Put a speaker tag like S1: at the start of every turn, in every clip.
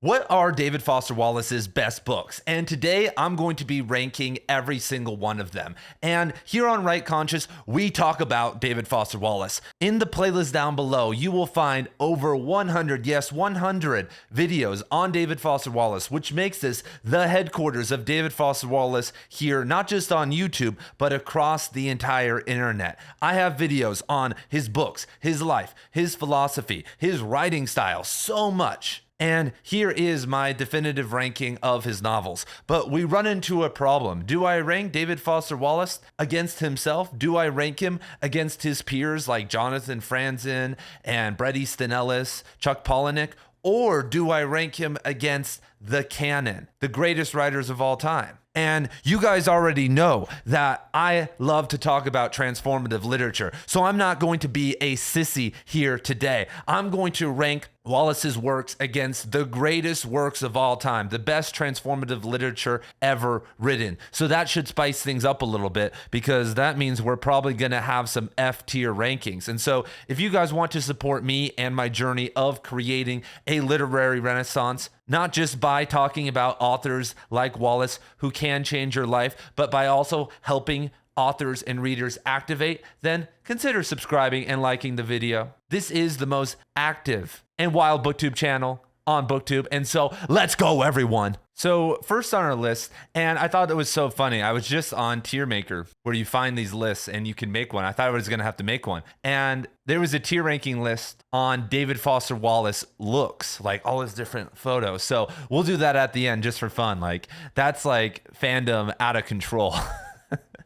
S1: What are David Foster Wallace's best books? And today I'm going to be ranking every single one of them. And here on Right Conscious, we talk about David Foster Wallace. In the playlist down below, you will find over 100, yes, 100 videos on David Foster Wallace, which makes this the headquarters of David Foster Wallace here, not just on YouTube, but across the entire internet. I have videos on his books, his life, his philosophy, his writing style, so much. And here is my definitive ranking of his novels. But we run into a problem. Do I rank David Foster Wallace against himself? Do I rank him against his peers like Jonathan Franzen and Bret Easton Ellis, Chuck Palahniuk? Or do I rank him against the canon, the greatest writers of all time? And you guys already know that I love to talk about transformative literature. So I'm not going to be a sissy here today. I'm going to rank Wallace's works against the greatest works of all time, the best transformative literature ever written. So that should spice things up a little bit, because that means we're probably going to have some F tier rankings. And so if you guys want to support me and my journey of creating a literary renaissance, not just by talking about authors like Wallace who can change your life, but by also helping authors and readers activate, then consider subscribing and liking the video. This is the most active and wild booktube channel on booktube, and so let's go, everyone. So first on our list, and I thought it was so funny, I was just on Tier Maker where you find these lists and you can make one. I thought I was going to have to make one, and there was a tier ranking list on David Foster Wallace looks, like all his different photos. So we'll do that at the end just for fun. Like, that's like fandom out of control.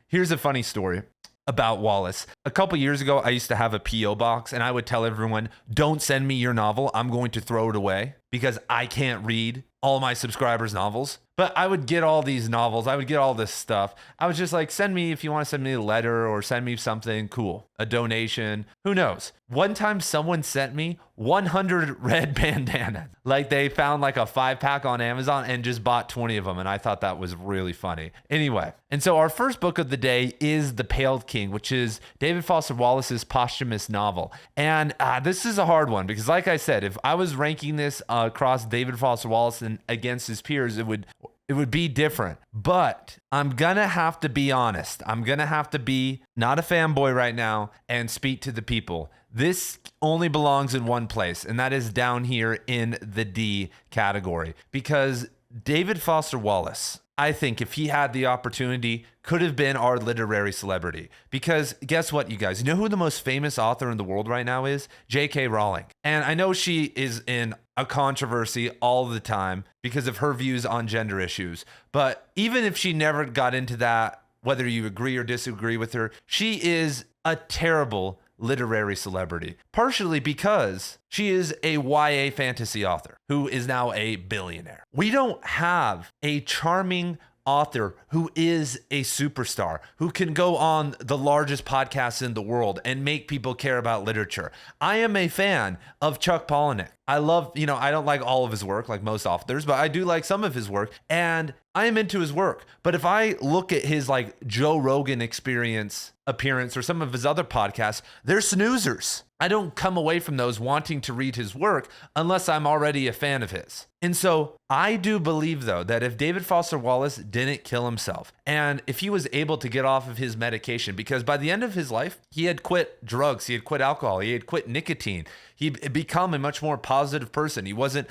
S1: Here's a funny story about Wallace. A couple years ago, I used to have a P.O. box, and I would tell everyone, don't send me your novel. I'm going to throw it away because I can't read all my subscribers' novels. But I would get all these novels. I would get all this stuff. I was just like, send me, if you want to send me a letter or send me something cool, a donation, who knows? One time someone sent me 100 red bandanas. Like, they found like a 5-pack on Amazon and just bought 20 of them. And I thought that was really funny. Anyway, and so our first book of the day is The Pale King, which is David Foster Wallace's posthumous novel. And this is a hard one because, like I said, if I was ranking this across David Foster Wallace and against his peers, it would be different. But I'm gonna have to be honest. I'm gonna have to be not a fanboy right now and speak to the people. This only belongs in one place, and that is down here in the D category. Because David Foster Wallace, I think if he had the opportunity, could have been our literary celebrity. Because guess what, you guys? You know who the most famous author in the world right now is? J.K. Rowling. And I know she is in a controversy all the time because of her views on gender issues. But even if she never got into that, whether you agree or disagree with her, she is a terrible literary celebrity, partially because she is a YA fantasy author who is now a billionaire. We don't have a charming author who is a superstar, who can go on the largest podcasts in the world and make people care about literature. I am a fan of Chuck Palahniuk. I love, I don't like all of his work like most authors, but I do like some of his work, and I am into his work. But if I look at his like Joe Rogan appearance or some of his other podcasts, they're snoozers. I don't come away from those wanting to read his work unless I'm already a fan of his. And so I do believe, though, that if David Foster Wallace didn't kill himself, and if he was able to get off of his medication, because by the end of his life, he had quit drugs, he had quit alcohol, he had quit nicotine, he'd become a much more positive person. He wasn't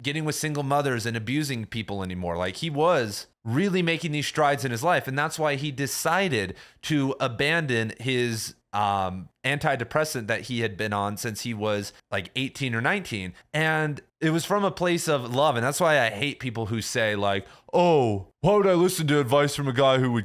S1: getting with single mothers and abusing people anymore. Like, he was really making these strides in his life. And that's why he decided to abandon his antidepressant that he had been on since he was like 18 or 19. And it was from a place of love. And that's why I hate people who say like, oh, why would I listen to advice from a guy who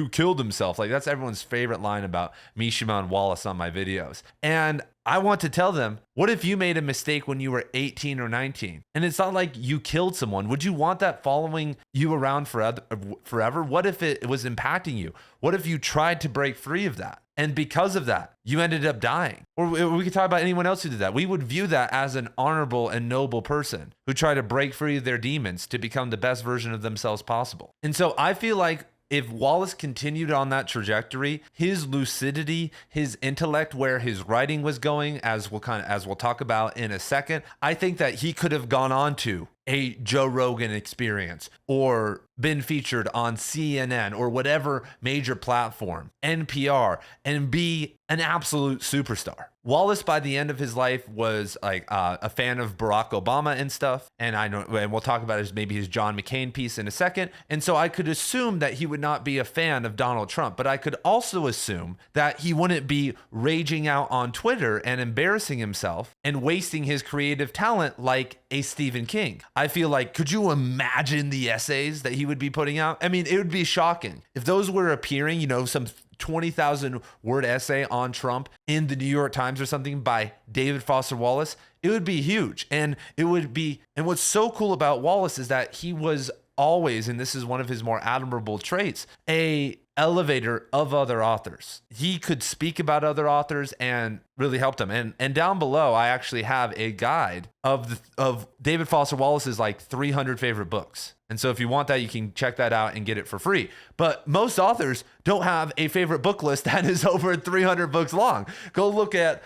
S1: killed himself? Like, that's everyone's favorite line about me, Shimon Wallace, on my videos. And I want to tell them, what if you made a mistake when you were 18 or 19? And it's not like you killed someone. Would you want that following you around forever? What if it was impacting you? What if you tried to break free of that? And because of that, you ended up dying. Or we could talk about anyone else who did that. We would view that as an honorable and noble person who tried to break free of their demons to become the best version of themselves possible. And so I feel like if Wallace continued on that trajectory, his lucidity, his intellect, where his writing was going, as we'll talk about in a second, I think that he could have gone on to a Joe Rogan Experience or been featured on CNN or whatever major platform, NPR, and be an absolute superstar. Wallace, by the end of his life, was like a fan of Barack Obama and stuff. And we'll talk about his John McCain piece in a second. And so I could assume that he would not be a fan of Donald Trump, but I could also assume that he wouldn't be raging out on Twitter and embarrassing himself and wasting his creative talent like a Stephen King. I feel like, could you imagine the essays that he would be putting out? I mean, it would be shocking if those were appearing, some 20,000 word essay on Trump in the New York Times or something by David Foster Wallace. It would be huge. And what's so cool about Wallace is that he was always, and this is one of his more admirable traits, a elevator of other authors. He could speak about other authors and really help them. And down below, I actually have a guide of David Foster Wallace's like 300 favorite books. And so if you want that, you can check that out and get it for free. But most authors don't have a favorite book list that is over 300 books long. Go look at,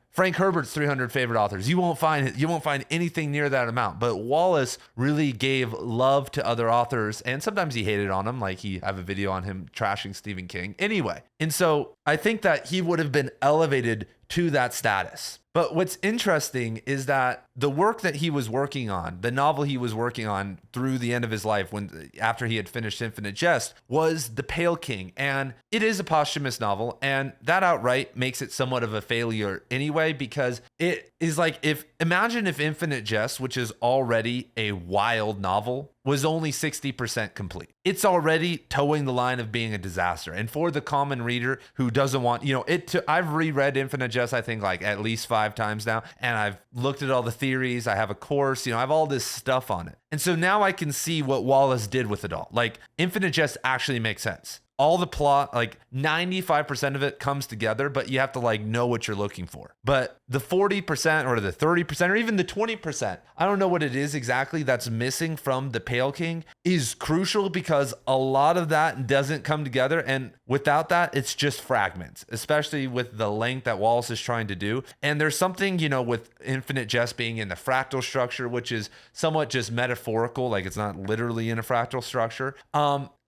S1: Frank Herbert's 300 favorite authors. You won't find anything near that amount. But Wallace really gave love to other authors, and sometimes he hated on them. Like I have a video on him trashing Stephen King. Anyway, and so I think that he would have been elevated to that status. But what's interesting is that the work that he was working on, the novel he was working on through the end of his life, after he had finished Infinite Jest, was The Pale King. And it is a posthumous novel, and that outright makes it somewhat of a failure anyway, because it is like, imagine if Infinite Jest, which is already a wild novel, was only 60% complete. It's already towing the line of being a disaster. And for the common reader who doesn't want, I've reread Infinite Jest, I think like at least 5 times now. And I've looked at all the theories. I have a course, I have all this stuff on it. And so now I can see what Wallace did with it all. Like Infinite Jest actually makes sense. All the plot, like 95% of it comes together, but you have to like know what you're looking for. But the 40% or the 30% or even the 20%, I don't know what it is exactly that's missing from The Pale King, is crucial because a lot of that doesn't come together. And without that, it's just fragments, especially with the length that Wallace is trying to do. And there's something, with Infinite Jest being in the fractal structure, which is somewhat just metaphorical, like it's not literally in a fractal structure.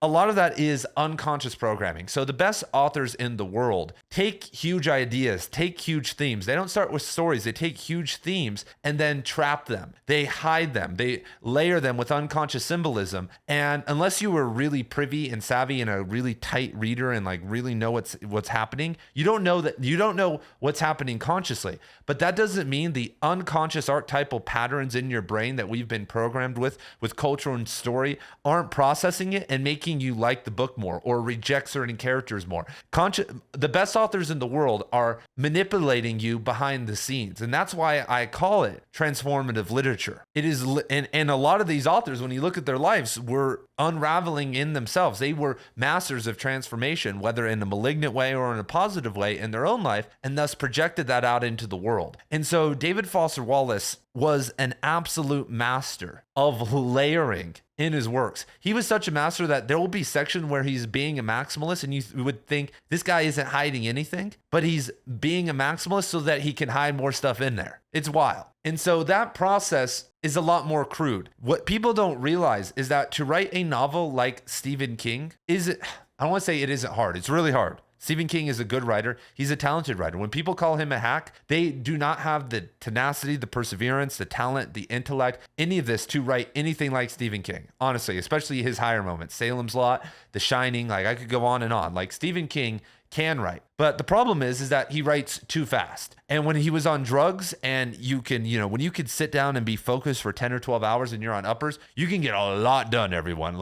S1: A lot of that is unconscious programming. So the best authors in the world take huge ideas, take huge themes. They don't start with stories. They take huge themes and then trap them. They hide them. They layer them with unconscious symbolism. And unless you were really privy and savvy and a really tight reader and like really know what's happening, you don't know what's happening consciously. But that doesn't mean the unconscious archetypal patterns in your brain that we've been programmed with culture and story aren't processing it and making you like the book more or reject certain characters more. The best authors in the world are manipulating you behind the scenes. And that's why I call it transformative literature. It is, and a lot of these authors, when you look at their lives, were unraveling in themselves. They were masters of transformation, whether in a malignant way or in a positive way in their own life, and thus projected that out into the world. And so David Foster Wallace was an absolute master of layering in his works. He was such a master that there will be sections where he's being a maximalist and you would think this guy isn't hiding anything, but he's being a maximalist so that he can hide more stuff in there. It's wild. And so that process is a lot more crude. What people don't realize is that to write a novel like Stephen King I don't want to say it isn't hard. It's really hard. Stephen King is a good writer. He's a talented writer. When people call him a hack, they do not have the tenacity, the perseverance, the talent, the intellect, any of this to write anything like Stephen King. Honestly, especially his higher moments. Salem's Lot, The Shining, like I could go on and on. Like Stephen King can write. But the problem is that he writes too fast. And when he was on drugs and you can, when you could sit down and be focused for 10 or 12 hours and you're on uppers, you can get a lot done, everyone.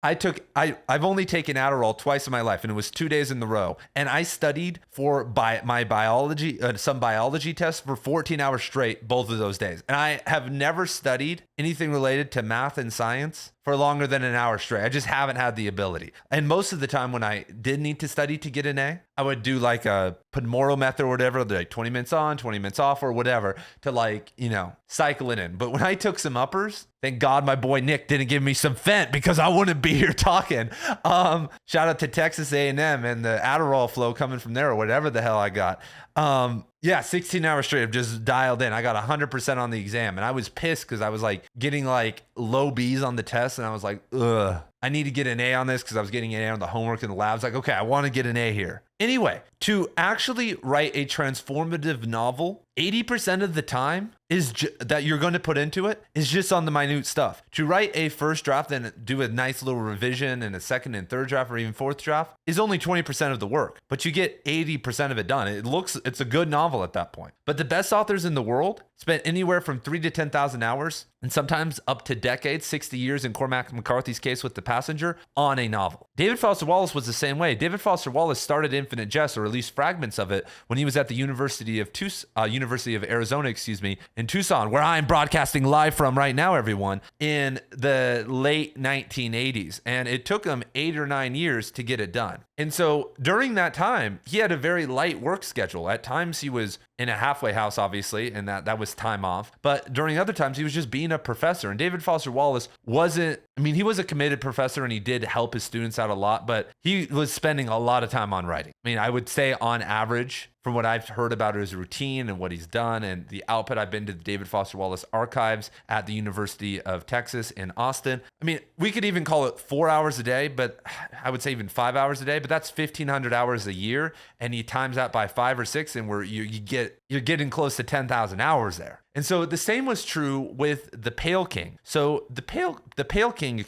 S1: I've only taken Adderall twice in my life and it was 2 days in a row. And I studied for my biology, some biology tests for 14 hours straight, both of those days. And I have never studied anything related to math and science for longer than an hour straight. I just haven't had the ability. And most of the time when I did need to study to get an A, I would do like a Pomodoro method or whatever, like 20 minutes on, 20 minutes off or whatever to like, cycle it in. But when I took some uppers, thank God my boy Nick didn't give me some Fent because I wouldn't be here talking. Shout out to Texas A&M and the Adderall flow coming from there or whatever the hell I got. 16 hours straight of just dialed in. I got 100% on the exam and I was pissed because I was like getting like low B's on the test and I was like, ugh, I need to get an A on this because I was getting an A on the homework in the labs. Like, okay, I want to get an A here. Anyway, to actually write a transformative novel, 80% of the time that you're going to put into it is just on the minute stuff. To write a first draft and do a nice little revision and a second and third draft or even fourth draft is only 20% of the work, but you get 80% of it done. It's a good novel at that point. But the best authors in the world spent anywhere from 3,000 to 10,000 hours and sometimes up to decades, 60 years in Cormac McCarthy's case with The Passenger, on a novel. David Foster Wallace was the same way. David Foster Wallace started Infinite Jest, or at least fragments of it, when he was at the University of Arizona, in Tucson, where I'm broadcasting live from right now, everyone, in the late 1980s. And it took him 8 or 9 years to get it done. And so during that time, he had a very light work schedule. At times he was in a halfway house, obviously, and that was time off. But during other times, he was just being a professor. And David Foster Wallace he was a committed professor and he did help his students out a lot, but he was spending a lot of time on writing. I mean, I would say on average, from what I've heard about his routine and what he's done and the output, I've been to the David Foster Wallace archives at the University of Texas in Austin. I mean, we could even call it 4 hours a day, but I would say even 5 hours a day, but that's 1,500 hours a year. And he times that by 5 or 6 and you're getting close to 10,000 hours there. And so the same was true with The Pale King. So the Pale King,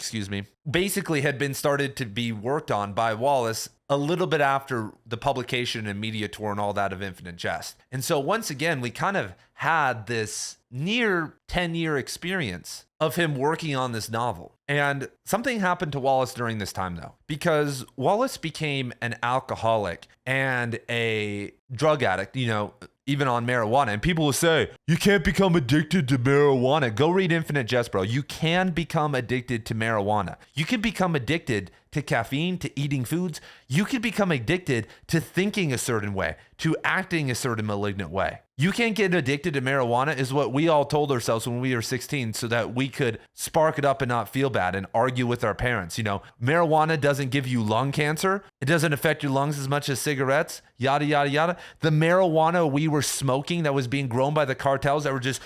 S1: basically had been started to be worked on by Wallace a little bit after the publication and media tour and all that of Infinite Jest. And so once again, we kind of had this near 10-year experience of him working on this novel. And something happened to Wallace during this time, though, because Wallace became an alcoholic and a drug addict, even on marijuana. And people will say, you can't become addicted to marijuana. Go read Infinite Jest, bro. You can become addicted to marijuana. You can become addicted to caffeine, to eating foods. You can become addicted to thinking a certain way, to acting a certain malignant way. You can't get addicted to marijuana is what we all told ourselves when we were 16 so that we could spark it up and not feel bad and argue with our parents. Marijuana doesn't give you lung cancer. It doesn't affect your lungs as much as cigarettes, yada, yada, yada. The marijuana we were smoking that was being grown by the cartels that were just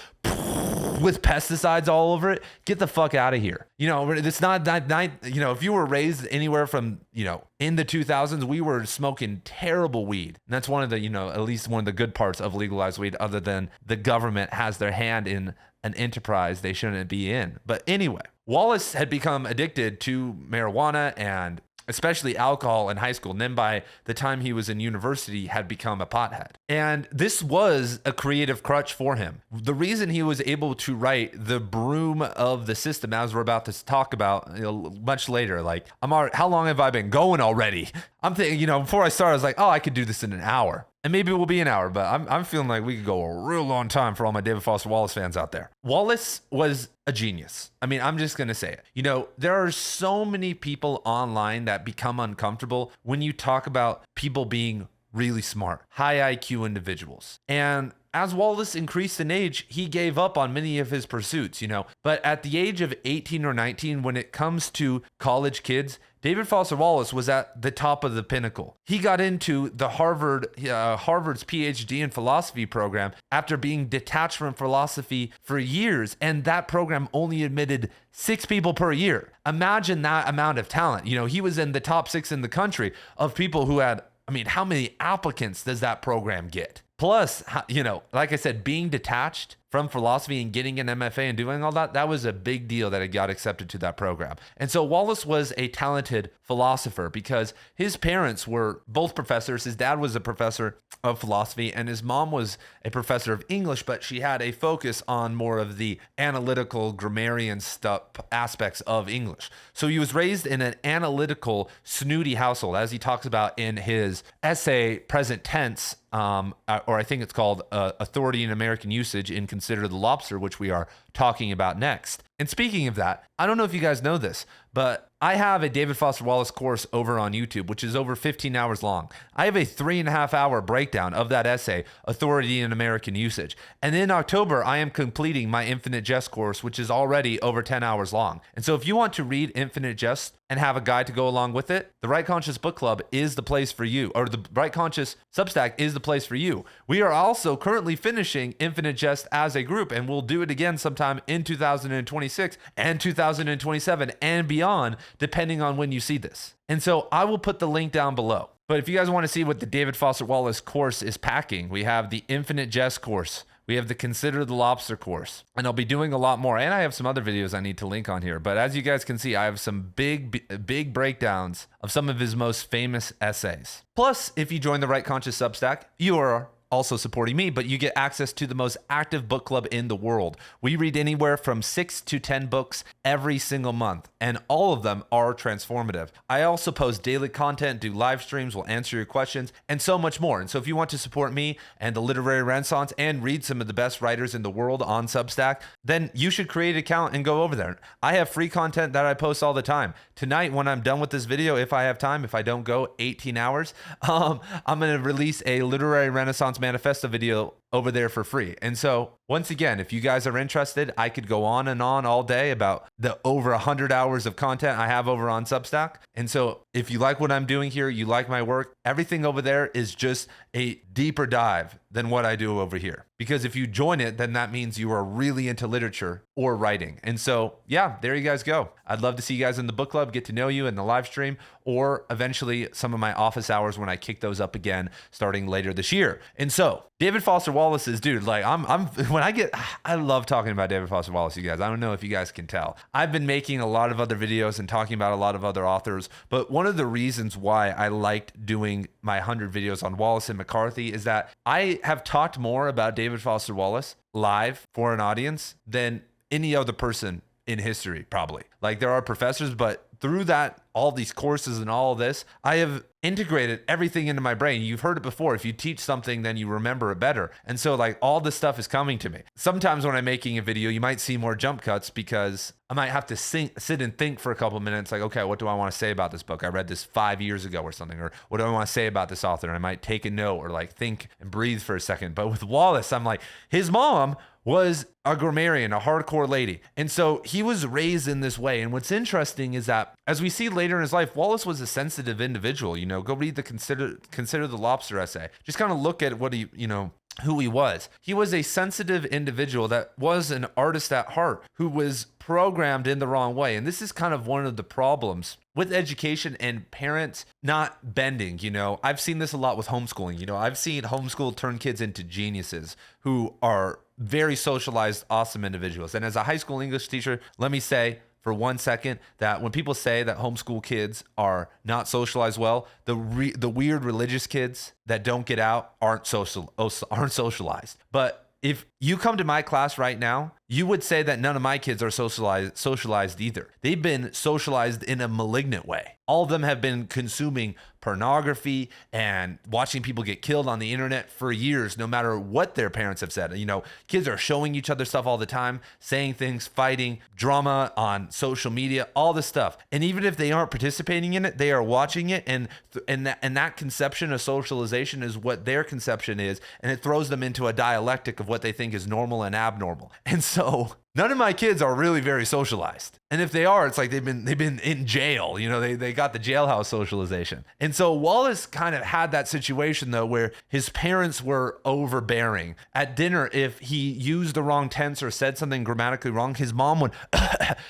S1: with pesticides all over it, get the fuck out of here. It's not that, if you were raised anywhere from, in the 2000s, we were smoking terrible weed. And that's one of the, at least one of the good parts of legalized weed, other than the government has their hand in an enterprise they shouldn't be in. But anyway, Wallace had become addicted to marijuana and especially alcohol in high school. And then by the time he was in university, had become a pothead. And this was a creative crutch for him. The reason he was able to write The Broom of the System, as we're about to talk about much later, how long have I been going already? I'm thinking, before I started, I was like, I could do this in an hour. And maybe it will be an hour, but I'm feeling like we could go a real long time for all my David Foster Wallace fans out there. Wallace was a genius. I mean, I'm just going to say it. There are so many people online that become uncomfortable when you talk about people being really smart, high IQ individuals. And as Wallace increased in age, he gave up on many of his pursuits, But at the age of 18 or 19, when it comes to college kids, David Foster Wallace was at the top of the pinnacle. He got into the Harvard's PhD in philosophy program after being detached from philosophy for years, and that program only admitted 6 people per year. Imagine that amount of talent. He was in the top 6 in the country of people who had, how many applicants does that program get? Plus, like I said, being detached from philosophy and getting an MFA and doing all that, that was a big deal that it got accepted to that program. And so Wallace was a talented philosopher because his parents were both professors. His dad was a professor of philosophy and his mom was a professor of English, but she had a focus on more of the analytical grammarian stuff aspects of English. So he was raised in an analytical, snooty household, as he talks about in his essay, Present Tense, or I think it's called Authority in American Usage in Consider the Lobster, which we are talking about next. And speaking of that, I don't know if you guys know this, but I have a David Foster Wallace course over on YouTube, which is over 15 hours long. I have a 3.5-hour breakdown of that essay, Authority in American Usage. And in October, I am completing my Infinite Jest course, which is already over 10 hours long. And so if you want to read Infinite Jest and have a guide to go along with it, the Right Conscious Book Club is the place for you, or the Right Conscious Substack is the place for you. We are also currently finishing Infinite Jest as a group, and we'll do it again sometime in 2026 and 2027 and beyond, depending on when you see this. And so I will put the link down below. But if you guys want to see what the David Foster Wallace course is packing, we have the Infinite Jest course. We have the Consider the Lobster course, and I'll be doing a lot more. And I have some other videos I need to link on here. But as you guys can see, I have some big breakdowns of some of his most famous essays. Plus, if you join the Right Conscious Substack, you are also supporting me, but you get access to the most active book club in the world. We read anywhere from 6 to 10 books every single month, and all of them are transformative. I also post daily content, do live streams, will answer your questions, and so much more. And so if you want to support me and the literary renaissance and read some of the best writers in the world on Substack, then you should create an account and go over there. I have free content that I post all the time. Tonight, when I'm done with this video, if I have time, if I don't go 18 hours, I'm going to release a literary renaissance manifesto video over there for free. And so once again, if you guys are interested, I could go on and on all day about the over 100 hours of content I have over on Substack. And so if you like what I'm doing here, you like my work, everything over there is just a deeper dive than what I do over here. Because if you join it, then that means you are really into literature or writing. And so, yeah, there you guys go. I'd love to see you guys in the book club, get to know you in the live stream, or eventually some of my office hours when I kick those up again starting later this year. And so, David Foster Wallace's dude, like I love talking about David Foster Wallace, you guys. I don't know if you guys can tell. I've been making a lot of other videos and talking about a lot of other authors, but one of the reasons why I liked doing my 100 videos on Wallace and McCarthy is that I have talked more about David Foster Wallace live for an audience than any other person in history, probably. Like, there are professors, but through that, all these courses and all of this, I have integrated everything into my brain. You've heard it before. If you teach something, then you remember it better. And so, like, all this stuff is coming to me. Sometimes when I'm making a video, you might see more jump cuts because I might have to sit and think for a couple minutes, like, okay, what do I want to say about this book? I read this 5 years ago or something, or what do I want to say about this author? And I might take a note or like think and breathe for a second. But with Wallace, I'm like, his mom was a grammarian, a hardcore lady. And so he was raised in this way. And what's interesting is that as we see later in his life, Wallace was a sensitive individual. You know, go read the Consider the Lobster essay. Just kind of look at what he, who he was. He was a sensitive individual that was an artist at heart who was programmed in the wrong way. And this is kind of one of the problems with education and parents not bending. I've seen this a lot with homeschooling. I've seen homeschool turn kids into geniuses who are very socialized, awesome individuals. And as a high school English teacher, let me say for 1 second that when people say that homeschool kids are not socialized well, the weird religious kids that don't get out aren't socialized. But if you come to my class right now, you would say that none of my kids are socialized either. They've been socialized in a malignant way. All of them have been consuming pornography and watching people get killed on the internet for years, no matter what their parents have said. Kids are showing each other stuff all the time, saying things, fighting, drama on social media, all this stuff. And even if they aren't participating in it, they are watching it. And that conception of socialization is what their conception is. And it throws them into a dialectic of what they think is normal and abnormal. And so none of my kids are really very socialized. And if they are, it's like they've been in jail. They got the jailhouse socialization. And so Wallace kind of had that situation, though, where his parents were overbearing. At dinner, if he used the wrong tense or said something grammatically wrong, his mom would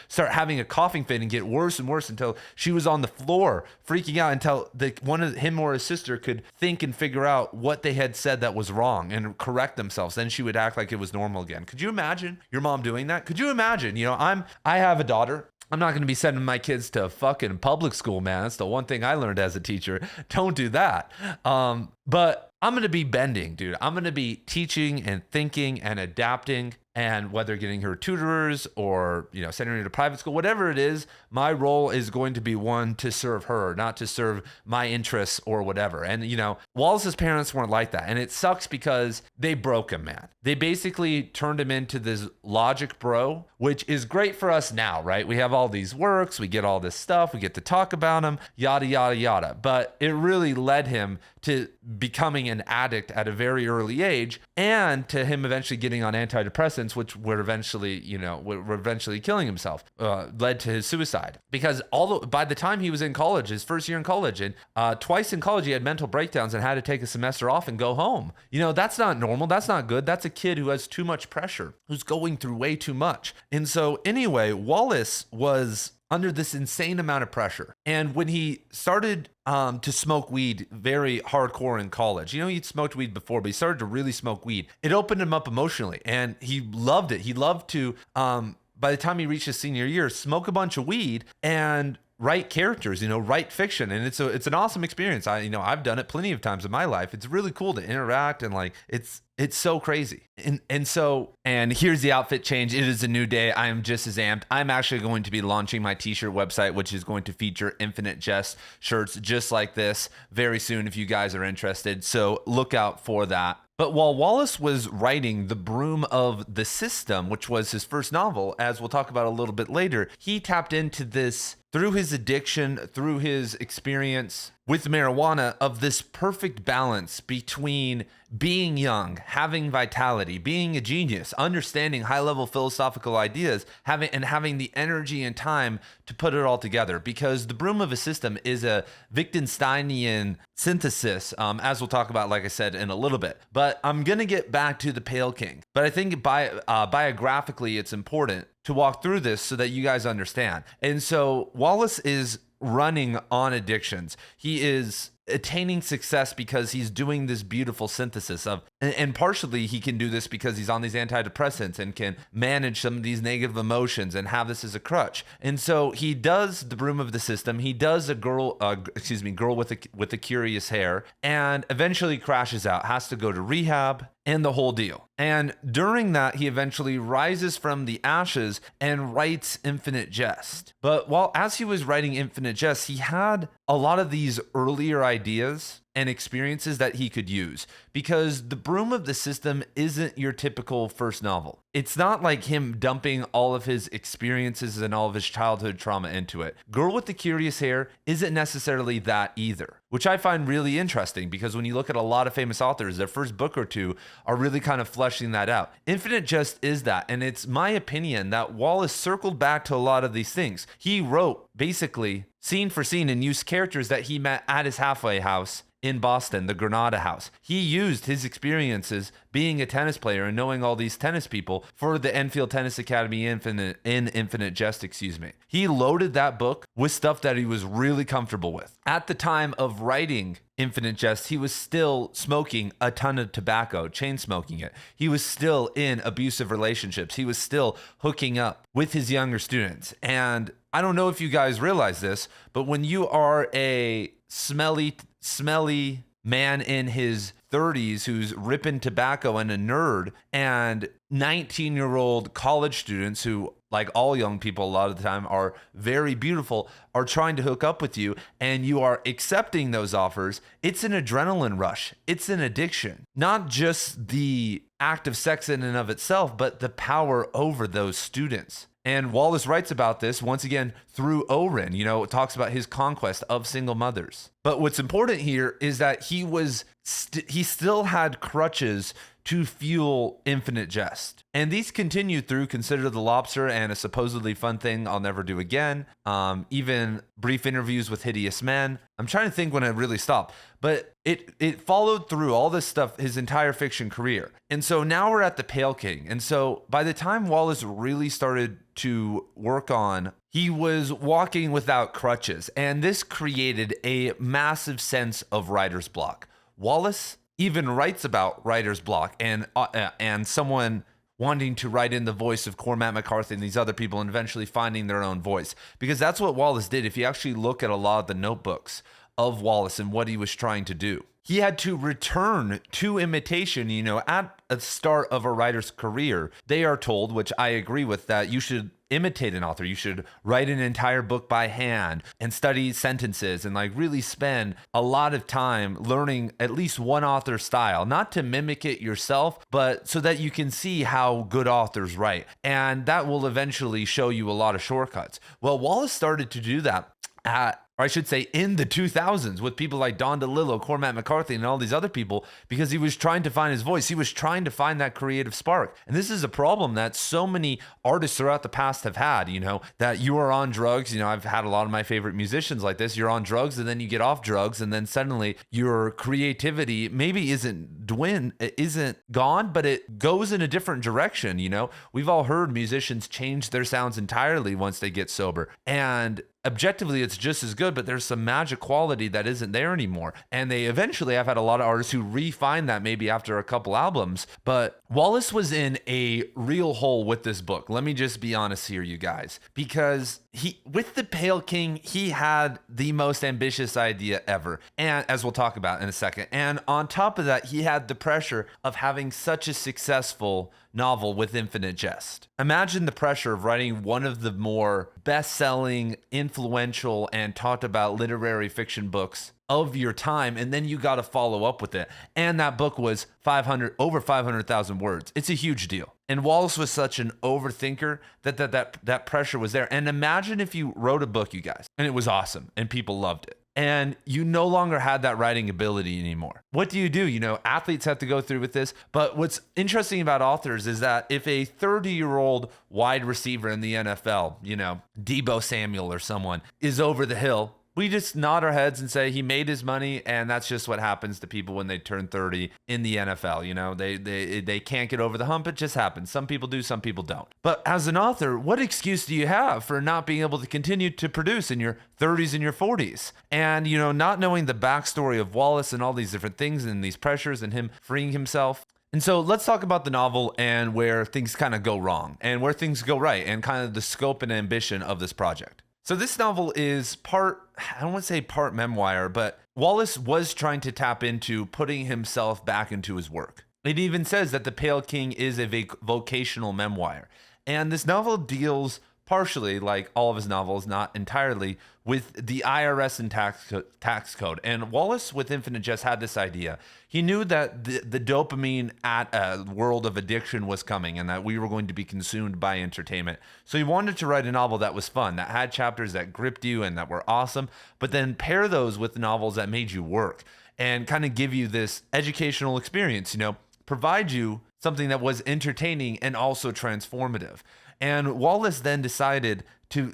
S1: start having a coughing fit and get worse and worse until she was on the floor freaking out until one of him or his sister could think and figure out what they had said that was wrong and correct themselves. Then she would act like it was normal again. Could you imagine your mom doing that? Could you imagine? I have a daughter. I'm not going to be sending my kids to fucking public school, man. That's the one thing I learned as a teacher. Don't do that. But I'm going to be bending, dude. I'm going to be teaching and thinking and adapting And whether getting her tutors or, sending her to private school, whatever it is, my role is going to be one to serve her, not to serve my interests or whatever. And, Wallace's parents weren't like that. And it sucks because they broke him, man. They basically turned him into this logic bro, which is great for us now, right? We have all these works, we get all this stuff, we get to talk about him, yada, yada, yada. But it really led him to becoming an addict at a very early age, and to him eventually getting on antidepressants, which were eventually, were eventually killing himself, led to his suicide. Because by the time he was in college, his first year in college, and twice in college, he had mental breakdowns and had to take a semester off and go home. That's not normal. That's not good. That's a kid who has too much pressure, who's going through way too much. And so anyway, Wallace was under this insane amount of pressure. And when he started to smoke weed very hardcore in college, he'd smoked weed before, but he started to really smoke weed. It opened him up emotionally, and he loved it. He loved to, by the time he reached his senior year, smoke a bunch of weed and write characters, write fiction. And it's an awesome experience. I've done it plenty of times in my life. It's really cool to interact, and it's so crazy. And here's the outfit change. It is a new day. I am just as amped. I'm actually going to be launching my t-shirt website, which is going to feature Infinite Jest shirts just like this very soon if you guys are interested. So look out for that. But while Wallace was writing The Broom of the System, which was his first novel, as we'll talk about a little bit later, he tapped into this through his addiction, through his experience with marijuana, of this perfect balance between being young, having vitality, being a genius, understanding high-level philosophical ideas, having the energy and time to put it all together. Because The Broom of a System is a Wittgensteinian synthesis, as we'll talk about, like I said, in a little bit. But I'm going to get back to The Pale King. But I think biographically, it's important to walk through this so that you guys understand. And so Wallace is running on addictions. He is attaining success because he's doing this beautiful synthesis of, and partially he can do this because he's on these antidepressants and can manage some of these negative emotions and have this as a crutch. And so he does The Broom of the System. He does Girl with a Curious Hair, and eventually crashes out, has to go to rehab, and the whole deal. And during that, he eventually rises from the ashes and writes Infinite Jest. But as he was writing Infinite Jest, he had a lot of these earlier ideas and experiences that he could use, because The Broom of the System isn't your typical first novel. It's not like him dumping all of his experiences and all of his childhood trauma into it. Girl with the Curious Hair isn't necessarily that either, which I find really interesting, because when you look at a lot of famous authors, their first book or two are really kind of fleshing that out. Infinite Jest is that, and it's my opinion that Wallace circled back to a lot of these things. He wrote basically scene for scene and used characters that he met at his halfway house in Boston, the Granada House. He used his experiences being a tennis player and knowing all these tennis people for the Enfield Tennis Academy in Infinite Jest, He loaded that book with stuff that he was really comfortable with. At the time of writing Infinite Jest, he was still smoking a ton of tobacco, chain smoking it. He was still in abusive relationships. He was still hooking up with his younger students. And I don't know if you guys realize this, but when you are a smelly man in his 30s who's ripping tobacco and a nerd, and 19-year-old college students who, like all young people a lot of the time, are very beautiful, are trying to hook up with you, and you are accepting those offers, it's an adrenaline rush. It's an addiction. Not just the act of sex in and of itself, but the power over those students. And Wallace writes about this once again through Oren. It talks about his conquest of single mothers. But what's important here is that he still had crutches to fuel Infinite Jest. And these continue through Consider the Lobster and A Supposedly Fun Thing I'll Never Do Again. Even Brief Interviews with Hideous Men. I'm trying to think when it really stopped. But it followed through all this stuff his entire fiction career. And so now we're at The Pale King. And so by the time Wallace really started to work on, he was walking without crutches. And this created a massive sense of writer's block. Wallace even writes about writer's block and someone wanting to write in the voice of Cormac McCarthy and these other people and eventually finding their own voice. Because that's what Wallace did. If you actually look at a lot of the notebooks of Wallace and what he was trying to do, he had to return to imitation, at the start of a writer's career. They are told, which I agree with, that you should imitate an author. You should write an entire book by hand and study sentences and like really spend a lot of time learning at least one author's style, not to mimic it yourself, but so that you can see how good authors write. And that will eventually show you a lot of shortcuts. Well, Wallace started to do that or I should say in the 2000s with people like Don DeLillo, Cormac McCarthy, and all these other people, because he was trying to find his voice. He was trying to find that creative spark. And this is a problem that so many artists throughout the past have had, that you are on drugs. I've had a lot of my favorite musicians like this. You're on drugs and then you get off drugs and then suddenly your creativity maybe isn't gone, but it goes in a different direction. We've all heard musicians change their sounds entirely once they get sober. And objectively, it's just as good, but there's some magic quality that isn't there anymore. And I've had a lot of artists who refine that maybe after a couple albums. But Wallace was in a real hole with this book. Let me just be honest here, you guys, because with The Pale King, he had the most ambitious idea ever. And as we'll talk about in a second. And on top of that, he had the pressure of having such a successful novel with Infinite Jest. Imagine the pressure of writing one of the more best-selling, influential, and talked about literary fiction books of your time, and then you got to follow up with it. And that book was over 500,000 words. It's a huge deal. And Wallace was such an overthinker that pressure was there. And imagine if you wrote a book, you guys, and it was awesome and people loved it, and you no longer had that writing ability anymore. What do? Athletes have to go through with this. But what's interesting about authors is that if a 30-year-old wide receiver in the NFL, Deebo Samuel or someone, is over the hill, we just nod our heads and say he made his money, and that's just what happens to people when they turn 30 in the NFL. They can't get over the hump. It just happens. Some people do, some people don't. But as an author, what excuse do you have for not being able to continue to produce in your 30s and your 40s? And, not knowing the backstory of Wallace and all these different things and these pressures and him freeing himself. And so let's talk about the novel and where things kind of go wrong and where things go right and kind of the scope and ambition of this project. So this novel is I don't want to say part memoir, but Wallace was trying to tap into putting himself back into his work. It even says that The Pale King is a vocational memoir. And this novel deals partially, like all of his novels, not entirely, with the IRS and tax code. And Wallace, with Infinite Jest, had this idea. He knew that the dopamine world of addiction was coming and that we were going to be consumed by entertainment. So he wanted to write a novel that was fun, that had chapters that gripped you and that were awesome, but then pair those with novels that made you work and kind of give you this educational experience, provide you something that was entertaining and also transformative. And Wallace then decided to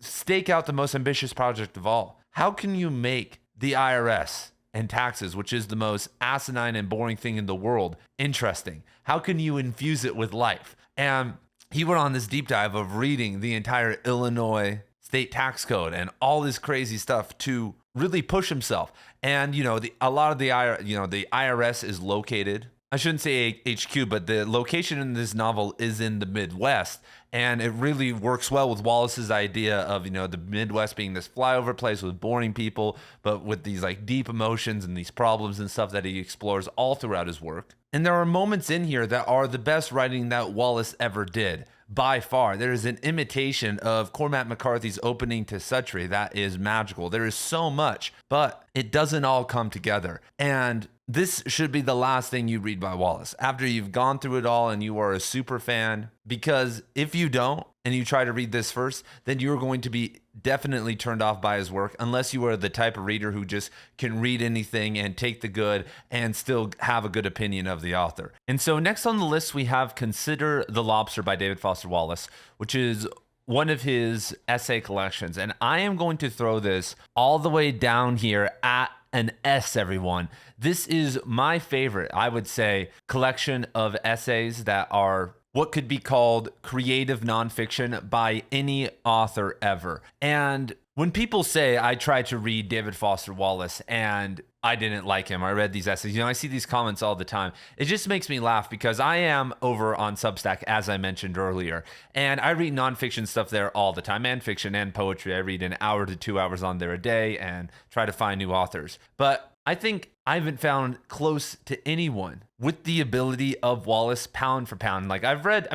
S1: stake out the most ambitious project of all. How can you make the IRS and taxes, which is the most asinine and boring thing in the world, interesting? How can you infuse it with life? And he went on this deep dive of reading the entire Illinois state tax code and all this crazy stuff to really push himself. And, a lot of the IRS is located, I shouldn't say HQ, but the location in this novel is in the Midwest. And it really works well with Wallace's idea of, the Midwest being this flyover place with boring people, but with these like deep emotions and these problems and stuff that he explores all throughout his work. And there are moments in here that are the best writing that Wallace ever did. By far, there is an imitation of Cormac McCarthy's opening to Suttree that is magical. There is so much, but it doesn't all come together. And this should be the last thing you read by Wallace after you've gone through it all and you are a super fan, because if you don't and you try to read this first, then you're going to be definitely turned off by his work, unless you are the type of reader who just can read anything and take the good and still have a good opinion of the author. And so next on the list, we have Consider the Lobster by David Foster Wallace, which is one of his essay collections. And I am going to throw this all the way down here at an S, everyone. This is my favorite, I would say, collection of essays that are what could be called creative nonfiction by any author ever. And when people say I tried to read David Foster Wallace and I didn't like him, I read these essays, I see these comments all the time. It just makes me laugh because I am over on Substack, as I mentioned earlier, and I read nonfiction stuff there all the time, and fiction and poetry. I read an hour to 2 hours on there a day and try to find new authors. But I think I haven't found close to anyone with the ability of Wallace pound for pound. Like I've read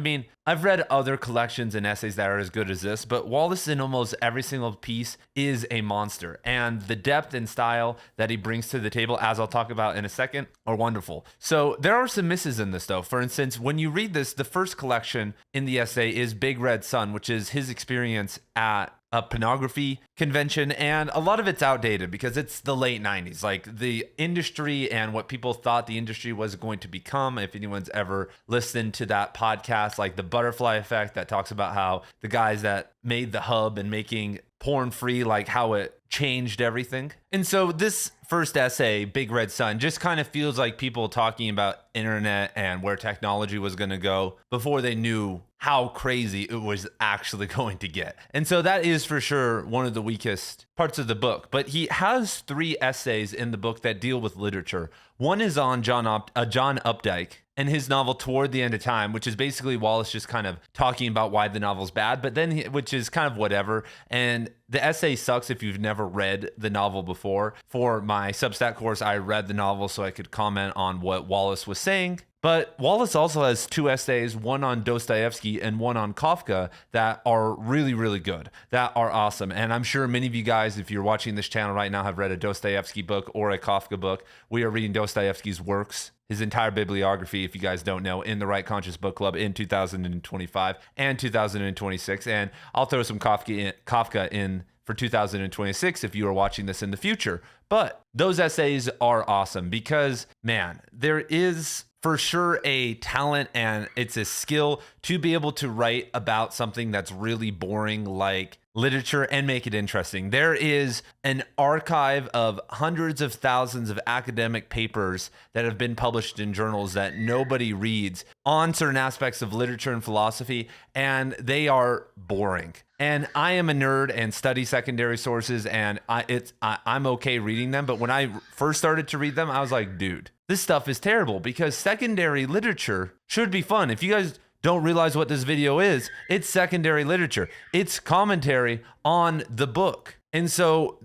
S1: other collections and essays that are as good as this, but Wallace in almost every single piece is a monster. And the depth and style that he brings to the table, as I'll talk about in a second, are wonderful. So there are some misses in this though. For instance, when you read this, the first collection in the essay is Big Red Sun, which is his experience at a pornography convention, and a lot of it's outdated because it's the late 90s. Like the industry and what people thought the industry was going to become, if anyone's ever listened to that podcast, like the Butterfly Effect, that talks about how the guys that made the hub and making porn free, like how it changed everything. And so this first essay, Big Red Sun, just kind of feels like people talking about internet and where technology was going to go before they knew how crazy it was actually going to get. And so that is for sure one of the weakest parts of the book. But he has 3 essays in the book that deal with literature. One is on John Updike and his novel Toward the End of Time, which is basically Wallace just kind of talking about why the novel's bad, but then which is kind of whatever. And the essay sucks if you've never read the novel before. For my Substack course, I read the novel so I could comment on what Wallace was saying. But Wallace also has 2 essays, one on Dostoevsky and one on Kafka, that are really, really good, that are awesome. And I'm sure many of you guys, if you're watching this channel right now, have read a Dostoevsky book or a Kafka book. We are reading Dostoevsky's works, his entire bibliography, if you guys don't know, in the Right Conscious Book Club in 2025 and 2026. And I'll throw some Kafka in for 2026 if you are watching this in the future. But those essays are awesome because, man, there is for sure a talent and it's a skill to be able to write about something that's really boring like literature and make it interesting. There is an archive of hundreds of thousands of academic papers that have been published in journals that nobody reads on certain aspects of literature and philosophy, and they are boring. And I am a nerd and study secondary sources, and I'm okay reading them. But when I first started to read them, I was like, dude, this stuff is terrible because secondary literature should be fun. If you guys don't realize what this video is, it's secondary literature. It's commentary on the book. And so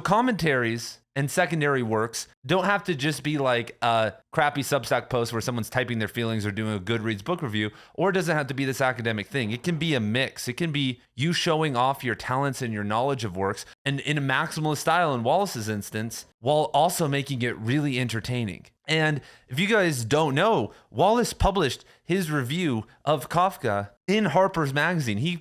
S1: commentaries and secondary works don't have to just be like a crappy Substack post where someone's typing their feelings or doing a Goodreads book review, or it doesn't have to be this academic thing. It can be a mix. It can be you showing off your talents and your knowledge of works and in a maximalist style in Wallace's instance, while also making it really entertaining. And if you guys don't know, Wallace published his review of Kafka in Harper's Magazine. He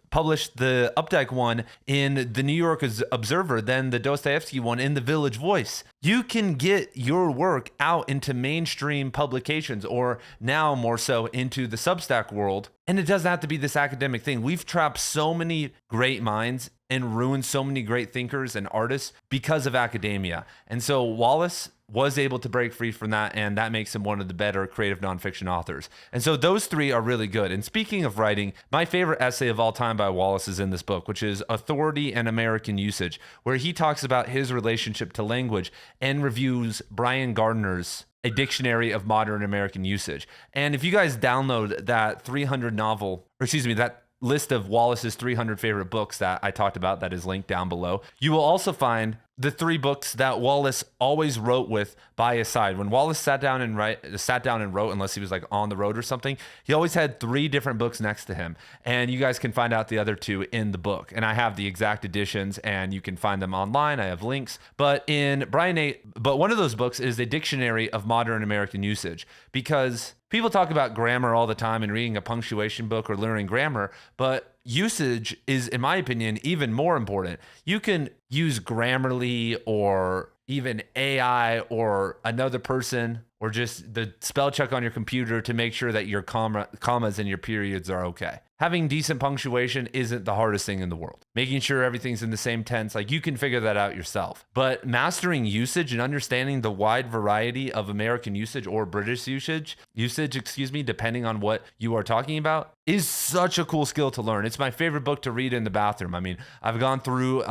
S1: published the Updike one in the New York Observer, then the Dostoevsky one in the Village Voice. You can get your work out into mainstream publications, or now more so into the Substack world, and it doesn't have to be this academic thing. We've trapped so many great minds and ruined so many great thinkers and artists because of academia. And so Wallace was able to break free from that, and that makes him one of the better creative nonfiction authors. And so those 3 are really good. And speaking of writing, my favorite essay of all time by Wallace is in this book, which is Authority and American Usage, where he talks about his relationship to language and reviews Brian Gardner's A Dictionary of Modern American Usage. And if you guys download that that list of Wallace's 300 favorite books that I talked about, that is linked down below, you will also find the 3 books that Wallace always wrote with by his side. When Wallace sat down and wrote, unless he was like on the road or something, he always had 3 different books next to him. And you guys can find out the other 2 in the book. And I have the exact editions and you can find them online. I have links. But one of those books is A Dictionary of Modern American Usage, because people talk about grammar all the time and reading a punctuation book or learning grammar, but usage is, in my opinion, even more important. You can use Grammarly or even AI or another person or just the spell check on your computer to make sure that your commas and your periods are okay. Having decent punctuation isn't the hardest thing in the world. Making sure everything's in the same tense, like you can figure that out yourself. But mastering usage and understanding the wide variety of American usage or British usage, depending on what you are talking about, is such a cool skill to learn. It's my favorite book to read in the bathroom. I mean, I've gone through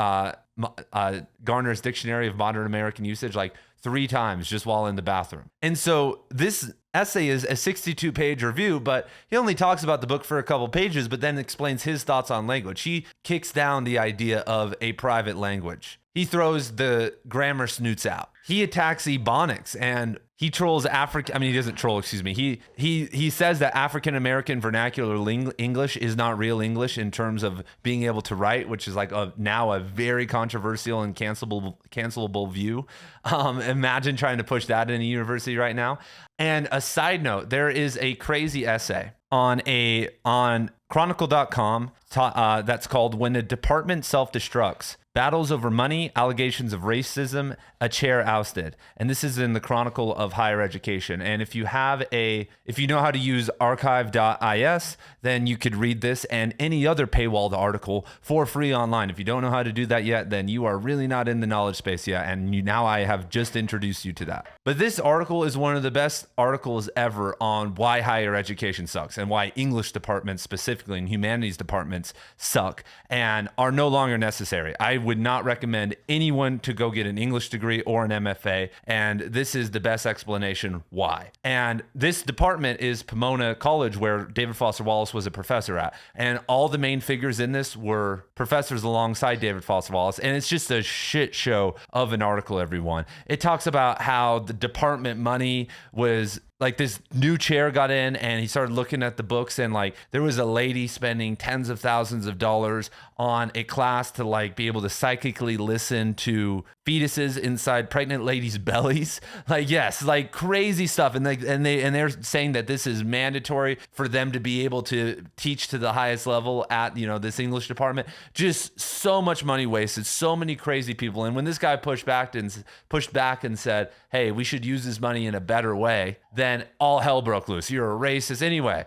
S1: Garner's Dictionary of Modern American Usage like 3 times just while in the bathroom. And so this essay is a 62-page review, but he only talks about the book for a couple pages, but then explains his thoughts on language. He kicks down the idea of a private language. He throws the grammar snoots out. He attacks ebonics and he trolls he doesn't troll, He says that African American vernacular English is not real English in terms of being able to write, which is like now a very controversial and cancelable view. Imagine trying to push that in a university right now. And a side note, there is a crazy essay on Chronicle.com that's called "When a Department Self-Destructs: Battles Over Money, Allegations of Racism, a Chair Ousted." And this is in the Chronicle of Higher Education. And if you know how to use archive.is, then you could read this and any other paywalled article for free online. If you don't know how to do that yet, then you are really not in the knowledge space yet. And now I have just introduced you to that. But this article is one of the best articles ever on why higher education sucks and why English departments specifically and humanities departments suck and are no longer necessary. I would not recommend anyone to go get an English degree or an MFA, and this is the best explanation why. And this department is Pomona College, where David Foster Wallace was a professor at, and all the main figures in this were professors alongside David Foster Wallace, and it's just a shit show of an article, everyone. It talks about how the department money was like this new chair got in and he started looking at the books and like there was a lady spending tens of thousands of dollars on a class to like be able to psychically listen to fetuses inside pregnant ladies' bellies. Like, yes, like crazy stuff. And they're saying that this is mandatory for them to be able to teach to the highest level at, this English department. Just so much money wasted, so many crazy people. And when this guy pushed back and said, hey, we should use this money in a better way, then all hell broke loose. You're a racist anyway.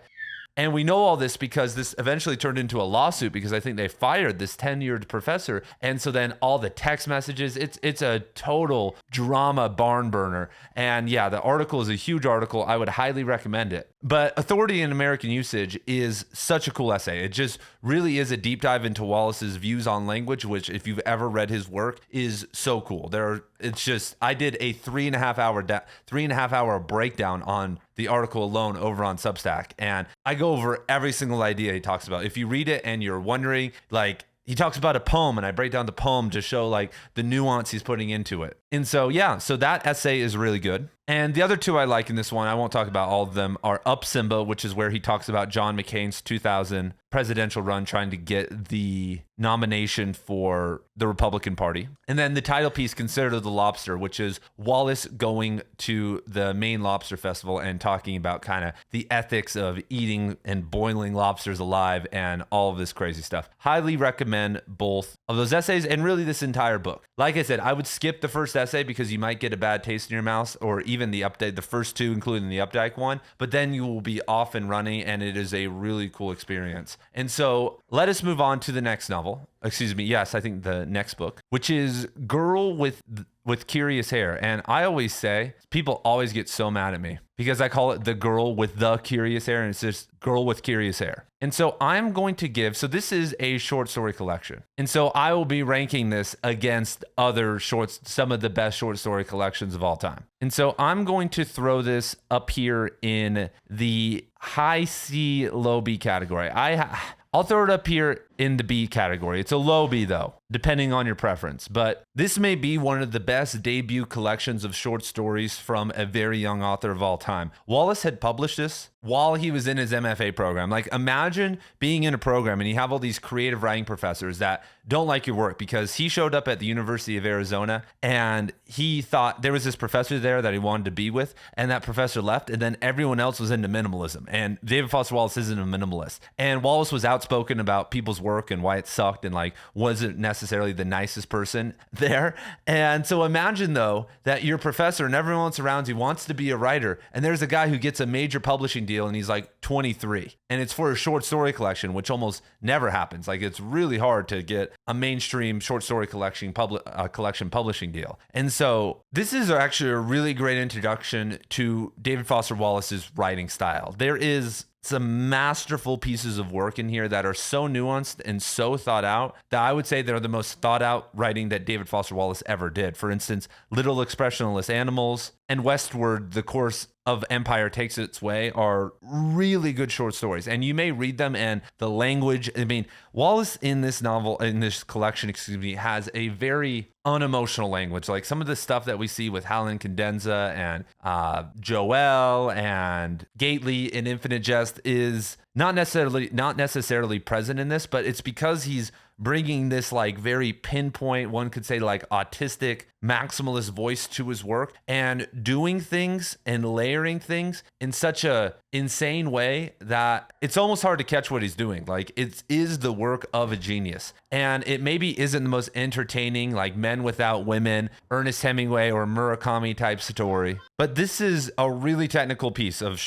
S1: And we know all this because this eventually turned into a lawsuit because I think they fired this tenured professor. And so then all the text messages, it's a total drama barn burner. And yeah, the article is a huge article. I would highly recommend it. But Authority in American Usage is such a cool essay. It just really is a deep dive into Wallace's views on language, which if you've ever read his work is so cool. I did a 3.5 hour breakdown on the article alone over on Substack. And I go over every single idea he talks about. If you read it and you're wondering, like, he talks about a poem and I break down the poem to show like the nuance he's putting into it. And so, so that essay is really good. And the other two I like in this one, I won't talk about all of them, are Up Simba, which is where he talks about John McCain's 2000 presidential run trying to get the nomination for the Republican Party. And then the title piece, Consider the Lobster, which is Wallace going to the Maine Lobster Festival and talking about kind of the ethics of eating and boiling lobsters alive and all of this crazy stuff. Highly recommend both of those essays and really this entire book. Like I said, I would skip the first essay because you might get a bad taste in your mouth, or even the first two, including the Updike one, but then you will be off and running and it is a really cool experience. And so let us move on to the next novel. Yes, I think the next book, which is Girl with Curious Hair. And I always say, people always get so mad at me because I call it the Girl with the Curious Hair, and it's just Girl with Curious Hair. And so I'm going to this is a short story collection. And so I will be ranking this against some of the best short story collections of all time. And so I'm going to throw this up here in the high C, low B category. I'll throw it up here in the B category. It's a low B though, depending on your preference. But this may be one of the best debut collections of short stories from a very young author of all time. Wallace had published this while he was in his MFA program. Like, imagine being in a program and you have all these creative writing professors that don't like your work, because he showed up at the University of Arizona and he thought there was this professor there that he wanted to be with, and that professor left, and then everyone else was into minimalism. And David Foster Wallace isn't a minimalist. And Wallace was outspoken about people's work and why it sucked and like wasn't necessarily the nicest person there. And so imagine though that your professor and everyone else around you wants to be a writer, and there's a guy who gets a major publishing deal and he's like 23, and it's for a short story collection, which almost never happens. Like it's really hard to get a mainstream short story collection publishing deal. And so this is actually a really great introduction to David Foster Wallace's writing style. There is some masterful pieces of work in here that are so nuanced and so thought out that I would say they're the most thought out writing that David Foster Wallace ever did. For instance, Little Expressionless Animals and Westward, The Course of Empire Takes Its Way are really good short stories. And you may read them and the language, I mean, Wallace in this collection, has a very unemotional language. Like some of the stuff that we see with Howland Condenza and Joel and Gately in Infinite Jest is not necessarily present in this, but it's because he's bringing this like very pinpoint, one could say like autistic maximalist voice to his work and doing things and layering things in such a insane way that it's almost hard to catch what he's doing. Like it is the work of a genius. And it maybe isn't the most entertaining, like Men Without Women, Ernest Hemingway or Murakami type story, but this is a really technical piece of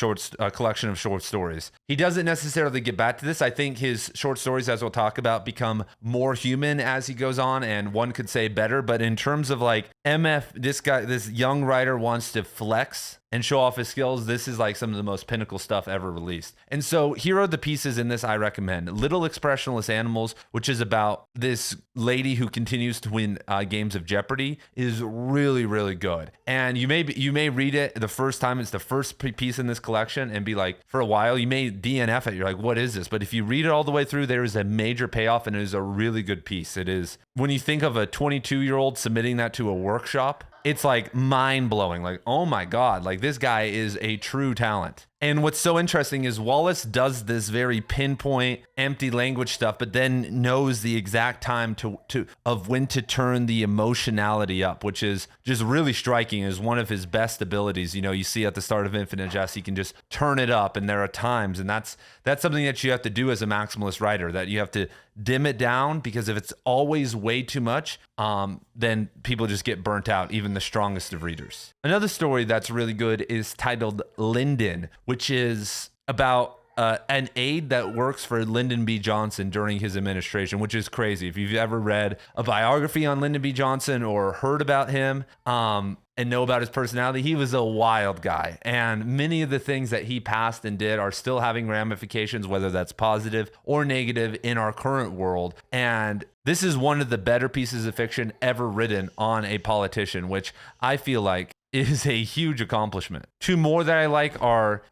S1: collection of short stories. He doesn't necessarily get back to this. I think his short stories, as we'll talk about, become more human as he goes on, and one could say better. But in terms of like this young writer wants to flex and show off his skills, this is like some of the most pinnacle stuff ever released. And so here are the pieces in this I recommend. Little Expressionless Animals, which is about this lady who continues to win games of Jeopardy, is really, really good. And you may read it the first time, it's the first piece in this collection, and be like, for a while, you may DNF it. You're like, what is this? But if you read it all the way through, there is a major payoff, and it is a really good piece. It is, when you think of a 22-year-old submitting that to a workshop, it's like mind-blowing. Like, oh my God, like this guy is a true talent. And what's so interesting is Wallace does this very pinpoint, empty language stuff, but then knows the exact time of when to turn the emotionality up, which is just really striking, is one of his best abilities. You know, you see at the start of Infinite Jest, he can just turn it up, and there are times, and that's something that you have to do as a maximalist writer, that you have to dim it down, because if it's always way too much, then people just get burnt out, even the strongest of readers. Another story that's really good is titled Lyndon, which is about an aide that works for Lyndon B. Johnson during his administration, which is crazy. If you've ever read a biography on Lyndon B. Johnson or heard about him, and know about his personality, he was a wild guy. And many of the things that he passed and did are still having ramifications, whether that's positive or negative, in our current world. And this is one of the better pieces of fiction ever written on a politician, which I feel like is a huge accomplishment. Two more that I like are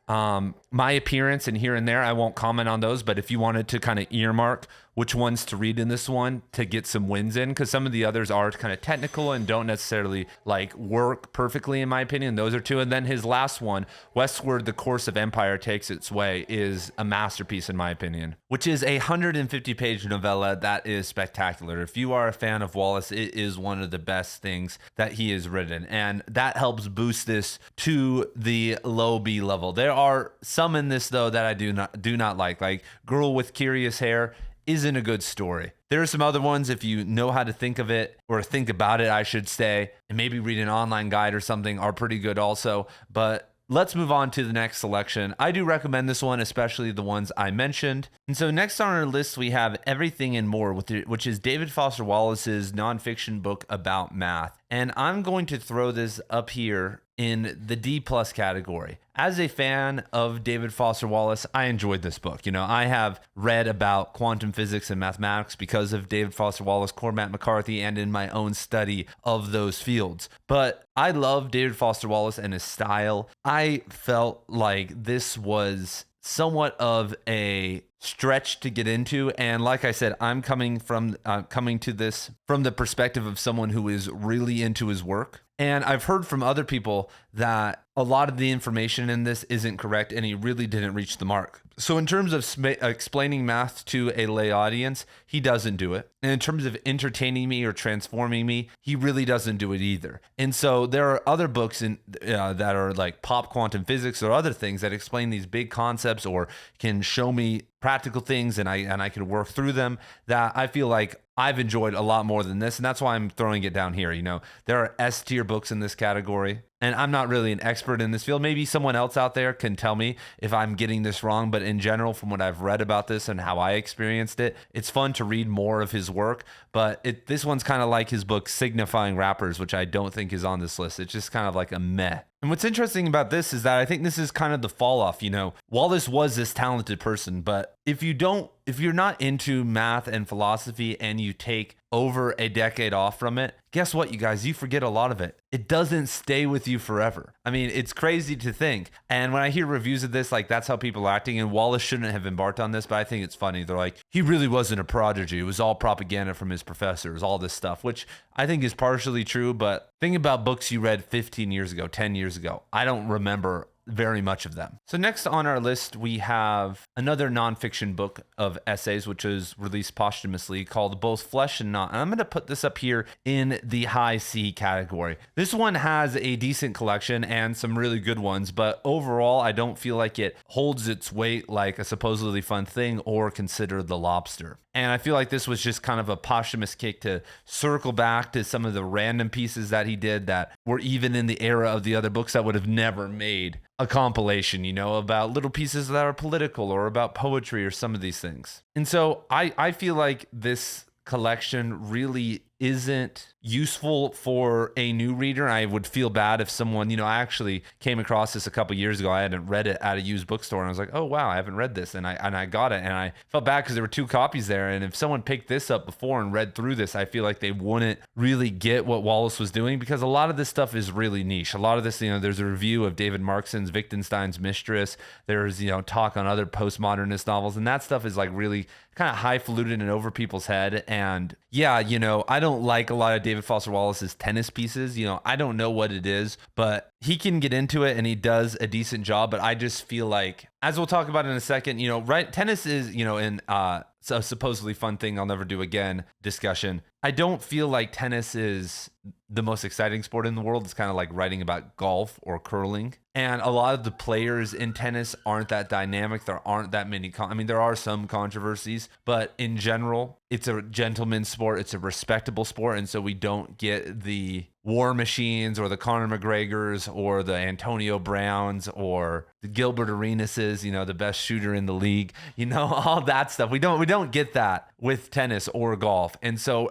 S1: My Appearance and Here and There. I won't comment on those, but if you wanted to kind of earmark which ones to read in this one to get some wins in, because some of the others are kind of technical and don't necessarily like work perfectly, in my opinion. Those are two. And then his last one, Westward, The Course of Empire Takes Its Way, is a masterpiece in my opinion, which is a 150-page novella that is spectacular. If you are a fan of Wallace, it is one of the best things that he has written, and that helps boost this to the low B level. There are some in this though that I do not like Girl with Curious Hair isn't a good story. There are some other ones, if you know how to think of it, or think about it, I should say, and maybe read an online guide or something, are pretty good also. But let's move on to the next selection. I do recommend this one, especially the ones I mentioned. And so next on our list, we have Everything and More, which is David Foster Wallace's nonfiction book about math. And I'm going to throw this up here in the D+ category. As a fan of David Foster Wallace, I enjoyed this book. You know, I have read about quantum physics and mathematics because of David Foster Wallace, Cormac McCarthy, and in my own study of those fields. But I love David Foster Wallace and his style. I felt like this was somewhat of a stretch to get into, and like I said, I'm coming to this from the perspective of someone who is really into his work And I've heard from other people that a lot of the information in this isn't correct and he really didn't reach the mark. So in terms of explaining math to a lay audience, he doesn't do it. And in terms of entertaining me or transforming me, he really doesn't do it either. And so there are other books that are like pop quantum physics or other things that explain these big concepts or can show me practical things and I can work through them that I feel like I've enjoyed a lot more than this. And that's why I'm throwing it down here. There are S tier books in this category. And I'm not really an expert in this field. Maybe someone else out there can tell me if I'm getting this wrong. But in general, from what I've read about this and how I experienced it, it's fun to read more of his work. But this one's kind of like his book, Signifying Rappers, which I don't think is on this list. It's just kind of like a meh. And what's interesting about this is that I think this is kind of the fall off. Wallace was this talented person, but if you're not into math and philosophy and you take over a decade off from it, guess what, you guys? You forget a lot of it. It doesn't stay with you forever. I mean, it's crazy to think. And when I hear reviews of this, like that's how people are acting. And Wallace shouldn't have embarked on this, but I think it's funny. They're like, he really wasn't a prodigy. It was all propaganda from his professors, all this stuff, which I think is partially true. But think about books you read 15 years ago, 10 years ago. I don't remember very much of them. So next on our list, we have another nonfiction book of essays, which is released posthumously called Both Flesh and Not. And I'm going to put this up here in the high C category. This one has a decent collection and some really good ones, but overall, I don't feel like it holds its weight like a supposedly fun thing or considered The Lobster. And I feel like this was just kind of a posthumous kick to circle back to some of the random pieces that he did that were even in the era of the other books that would have never made a compilation, about little pieces that are political or about poetry or some of these things. And so I feel like this collection really isn't useful for a new reader. I would feel bad if someone, I actually came across this a couple years ago. I hadn't read it at a used bookstore and I was like, oh wow, I haven't read this. And I got it and I felt bad because there were 2 copies there. And if someone picked this up before and read through this, I feel like they wouldn't really get what Wallace was doing because a lot of this stuff is really niche. A lot of this, there's a review of David Markson's Wittgenstein's Mistress. There's, talk on other postmodernist novels and that stuff is like really kind of highfalutin and over people's head. And yeah, I don't like a lot of David Foster Wallace's tennis pieces. I don't know what it is, but he can get into it and he does a decent job. But I just feel like, as we'll talk about in a second, right? Tennis is, in a supposedly fun thing I'll never do again discussion. I don't feel like tennis is the most exciting sport in the world. It's kind of like writing about golf or curling. And a lot of the players in tennis aren't that dynamic. There aren't that many. There are some controversies, but in general, it's a gentleman's sport. It's a respectable sport. And so we don't get the war machines or the Conor McGregors or the Antonio Browns or the Gilbert Arenases, the best shooter in the league, all that stuff. We don't get that with tennis or golf. And so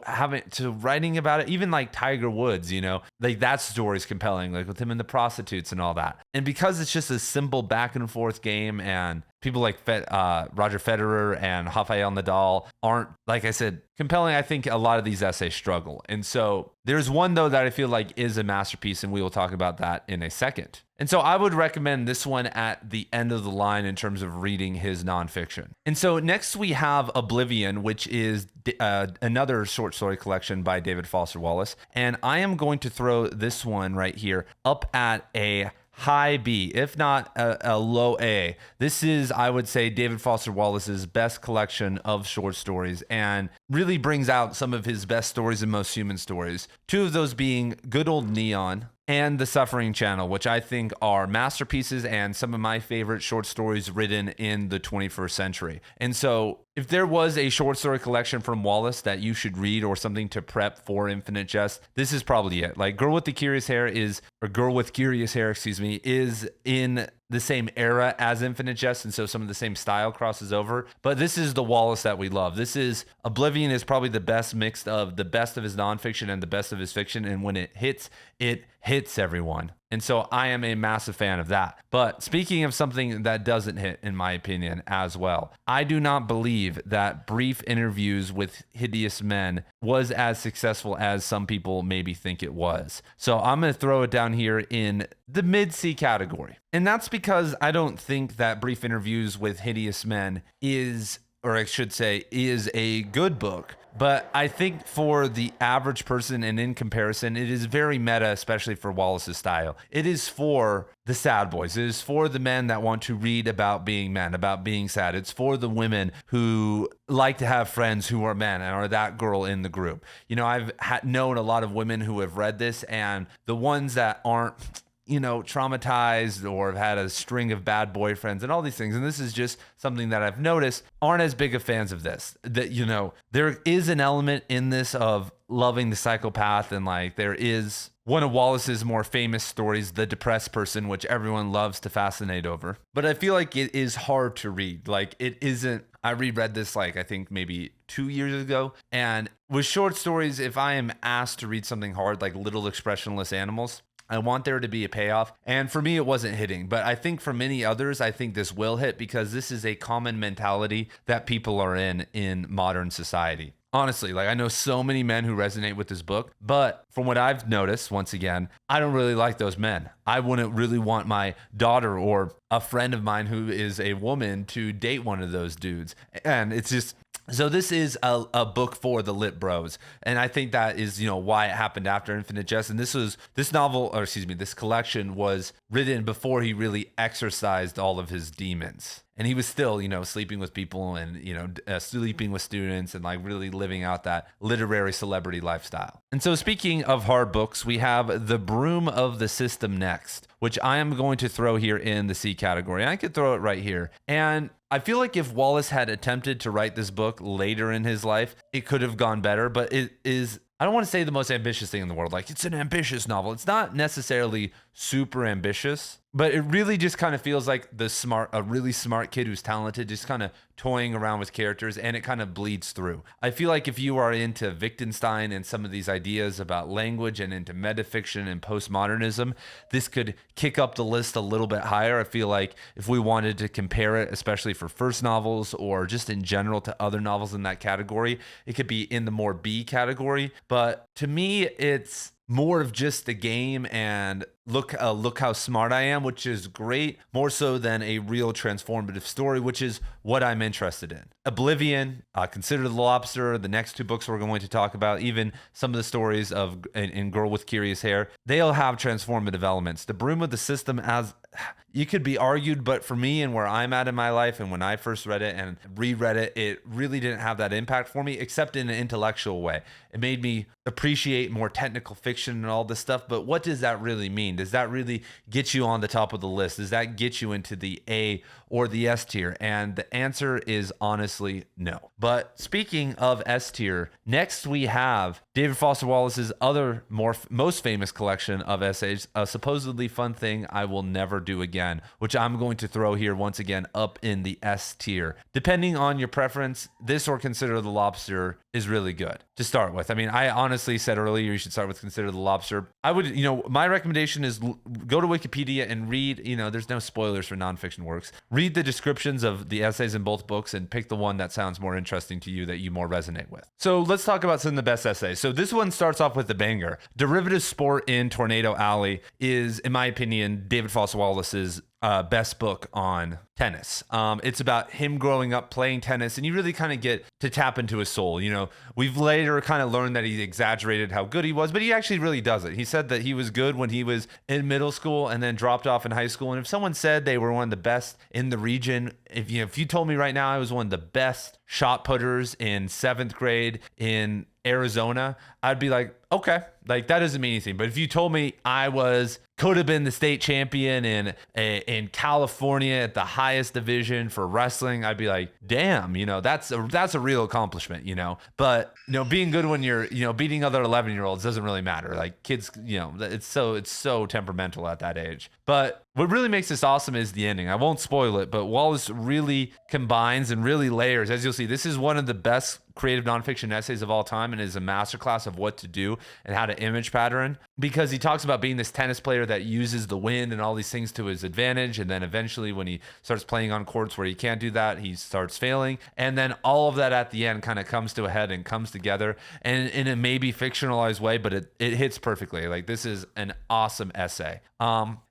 S1: writing about it, even like Tiger Woods, like that story is compelling, like with him and the prostitutes and all that. And because it's just a simple back and forth game and people like Roger Federer and Rafael Nadal aren't, like I said, compelling, I think a lot of these essays struggle. And so there's one, though, that I feel like is a masterpiece, and we will talk about that in a second. And so I would recommend this one at the end of the line in terms of reading his nonfiction. And so next we have Oblivion, which is another short story collection by David Foster Wallace. And I am going to throw this one right here up at a high B, if not a low A. This is, I would say, David Foster Wallace's best collection of short stories and really brings out some of his best stories and most human stories. 2 of those being Good Old Neon and The Suffering Channel, which I think are masterpieces and some of my favorite short stories written in the 21st century. And so if there was a short story collection from Wallace that you should read or something to prep for Infinite Jest, this is probably it. Like Girl with Curious Hair is in the same era as Infinite Jest, and so some of the same style crosses over. But this is the Wallace that we love. Oblivion is probably the best mix of the best of his nonfiction and the best of his fiction, and when it hits everyone. And so I am a massive fan of that. But speaking of something that doesn't hit, in my opinion, as well, I do not believe that Brief Interviews with Hideous Men was as successful as some people maybe think it was. So I'm going to throw it down here in the mid-C category. And that's because I don't think that Brief Interviews with Hideous Men is or I should say, is a good book. But I think for the average person and in comparison, it is very meta, especially for Wallace's style. It is for the sad boys. It is for the men that want to read about being men, about being sad. It's for the women who like to have friends who are men and are that girl in the group. I've known a lot of women who have read this, and the ones that aren't traumatized or have had a string of bad boyfriends and all these things. And this is just something that I've noticed, aren't as big of fans of this. That, there is an element in this of loving the psychopath, and like there is one of Wallace's more famous stories, The Depressed Person, which everyone loves to fascinate over. But I feel like it is hard to read. Like it isn't, I reread this I think maybe 2 years ago. And with short stories, if I am asked to read something hard, like Little Expressionless Animals, I want there to be a payoff. And for me, it wasn't hitting. But I think for many others, I think this will hit, because this is a common mentality that people are in modern society. Honestly, I know so many men who resonate with this book, but from what I've noticed, once again, I don't really like those men. I wouldn't really want my daughter or a friend of mine who is a woman to date one of those dudes. And it's just, so this is a book for the lit bros. And I think that is, why it happened after Infinite Jest. And this collection was written before he really exorcised all of his demons. And he was still, sleeping with people and, sleeping with students and really living out that literary celebrity lifestyle. And so speaking of hard books, we have The Broom of the System next, which I am going to throw here in the C category. I could throw it right here. And I feel like if Wallace had attempted to write this book later in his life, it could have gone better, but it is, I don't want to say the most ambitious thing in the world. It's an ambitious novel. It's not necessarily super ambitious, but it really just kind of feels like a really smart kid who's talented, just kind of toying around with characters, and it kind of bleeds through. I feel like if you are into Wittgenstein and some of these ideas about language and into metafiction and postmodernism, this could kick up the list a little bit higher. I feel like if we wanted to compare it, especially for first novels or just in general to other novels in that category, it could be in the more B category. But to me, it's more of just the game and look how smart I am, which is great, more so than a real transformative story, which is what I'm interested in. Oblivion, Consider the Lobster, the next two books we're going to talk about, even some of the stories of in Girl with Curious Hair, they'll have transformative elements. The Broom of the System, as you could be argued, but for me and where I'm at in my life, and when I first read it and reread it, it really didn't have that impact for me, except in an intellectual way. It made me appreciate more technical fiction and all this stuff, but what does that really mean? Does that really get you on the top of the list? Does that get you into the A or the S tier? And the answer is honestly no. But speaking of S tier, next we have David Foster Wallace's other most famous collection of essays, A Supposedly Fun Thing I Will Never Do Again, which I'm going to throw here once again up in the S tier. Depending on your preference, this or Consider the Lobster is really good to start with. I mean, I honestly said earlier you should start with Consider the Lobster. I would, my recommendation is go to Wikipedia and read, there's no spoilers for nonfiction works. Read the descriptions of the essays in both books and pick the one that sounds more interesting to you, that you more resonate with. So let's talk about some of the best essays. So this one starts off with the banger. Derivative Sport in Tornado Alley is, in my opinion, David Foster Wallace's best book on tennis. It's about him growing up playing tennis, and you really kind of get to tap into his soul. We've later kind of learned that he exaggerated how good he was, but he actually really doesn't. He said that he was good when he was in middle school and then dropped off in high school. And if someone said they were one of the best in the region, if you told me right now I was one of the best shot putters in 7th grade in Arizona, I'd be like, okay, that doesn't mean anything. But if you told me I could have been the state champion in California at the highest division for wrestling, I'd be like, damn, that's a real accomplishment, But being good when you're beating other 11-year-olds doesn't really matter. Like kids, it's so temperamental at that age. But what really makes this awesome is the ending. I won't spoil it, but Wallace really combines and really layers. As you'll see, this is one of the best creative nonfiction essays of all time, and is a masterclass of what to do and how to image pattern, because he talks about being this tennis player that uses the wind and all these things to his advantage, and then eventually when he starts playing on courts where he can't do that, he starts failing, and then all of that at the end kind of comes to a head and comes together, and in a maybe fictionalized way, but it hits perfectly. Like, this is an awesome essay.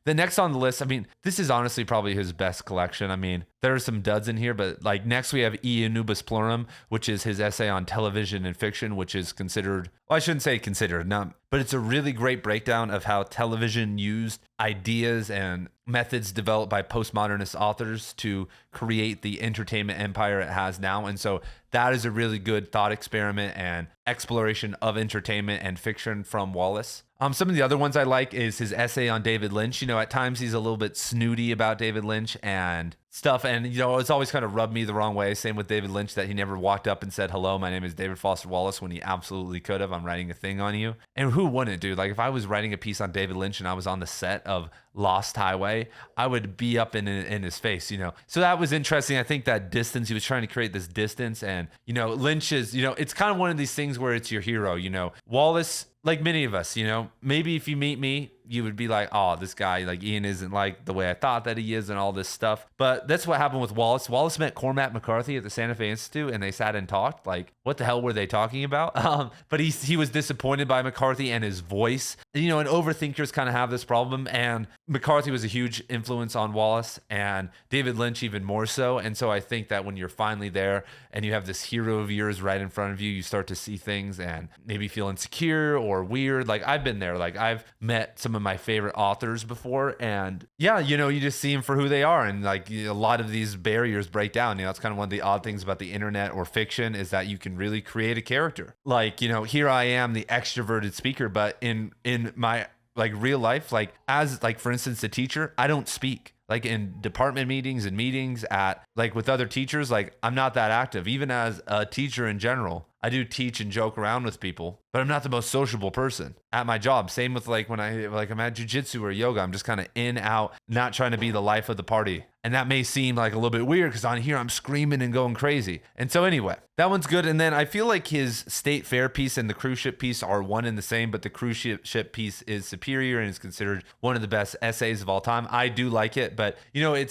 S1: the next on the list, I mean, this is honestly probably his best collection. I mean, there are some duds in here, but like next we have E Anubis Plurum, which is his essay on television and fiction, which is considered, well, I shouldn't say considered, not, but it's a really great breakdown of how television used ideas and methods developed by postmodernist authors to create the entertainment empire it has now. And so that is a really good thought experiment and exploration of entertainment and fiction from Wallace. Some of the other ones I like is his essay on David Lynch. You know, at times he's a little bit snooty about David Lynch and stuff. And, you know, it's always kind of rubbed me the wrong way. Same with David Lynch, that he never walked up and said, hello, my name is David Foster Wallace, when he absolutely could have. I'm writing a thing on you. And who wouldn't, dude? Like if I was writing a piece on David Lynch and I was on the set of Lost Highway, I would be up in his face, you know? So that was interesting. I think that distance, he was trying to create this distance. And, you know, Lynch is, you know, it's kind of one of these things where it's your hero, you know? Wallace, like many of us, you know, maybe if you meet me, you would be like, oh, this guy, like Ian isn't like the way I thought that he is and all this stuff. But that's what happened with Wallace. Wallace met Cormac McCarthy at the Santa Fe Institute and they sat and talked. Like, what the hell were they talking about? But he was disappointed by McCarthy and his voice. You know, and overthinkers kind of have this problem. And McCarthy was a huge influence on Wallace and David Lynch even more so. And so I think that when you're finally there and you have this hero of yours right in front of you, you start to see things and maybe feel insecure or weird. Like I've been there. Like I've met some of my favorite authors before, and yeah, you know, you just see them for who they are, and like a lot of these barriers break down. You know, it's kind of one of the odd things about the internet or fiction is that you can really create a character. Like, you know, here I am, the extroverted speaker, but in my like real life, like as like for instance a teacher, I don't speak. Like in department meetings and meetings at like with other teachers, like I'm not that active. Even as a teacher in general, I do teach and joke around with people, but I'm not the most sociable person at my job. Same with like when I'm at jujitsu or yoga, I'm just kind of in, out, not trying to be the life of the party. And that may seem like a little bit weird because on here I'm screaming and going crazy. And so anyway, that one's good. And then I feel like his State Fair piece and the cruise ship piece are one and the same, but the cruise ship piece is superior and is considered one of the best essays of all time. I do like it, but you know,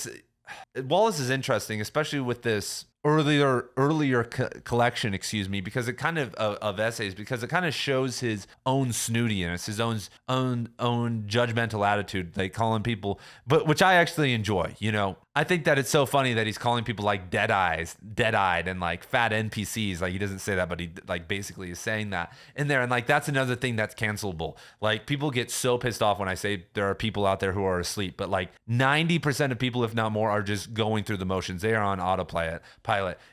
S1: Wallace is interesting, especially with this earlier collection, excuse me, because it kind of essays, because it kind of shows his own snootiness, his own judgmental attitude, like calling people, but which I actually enjoy. You know, I think that it's so funny that he's calling people like dead-eyed and like fat NPCs. Like he doesn't say that, but he like basically is saying that in there. And like that's another thing that's cancelable. Like people get so pissed off when I say there are people out there who are asleep, but like 90% of people, if not more, are just going through the motions. They are on autopilot.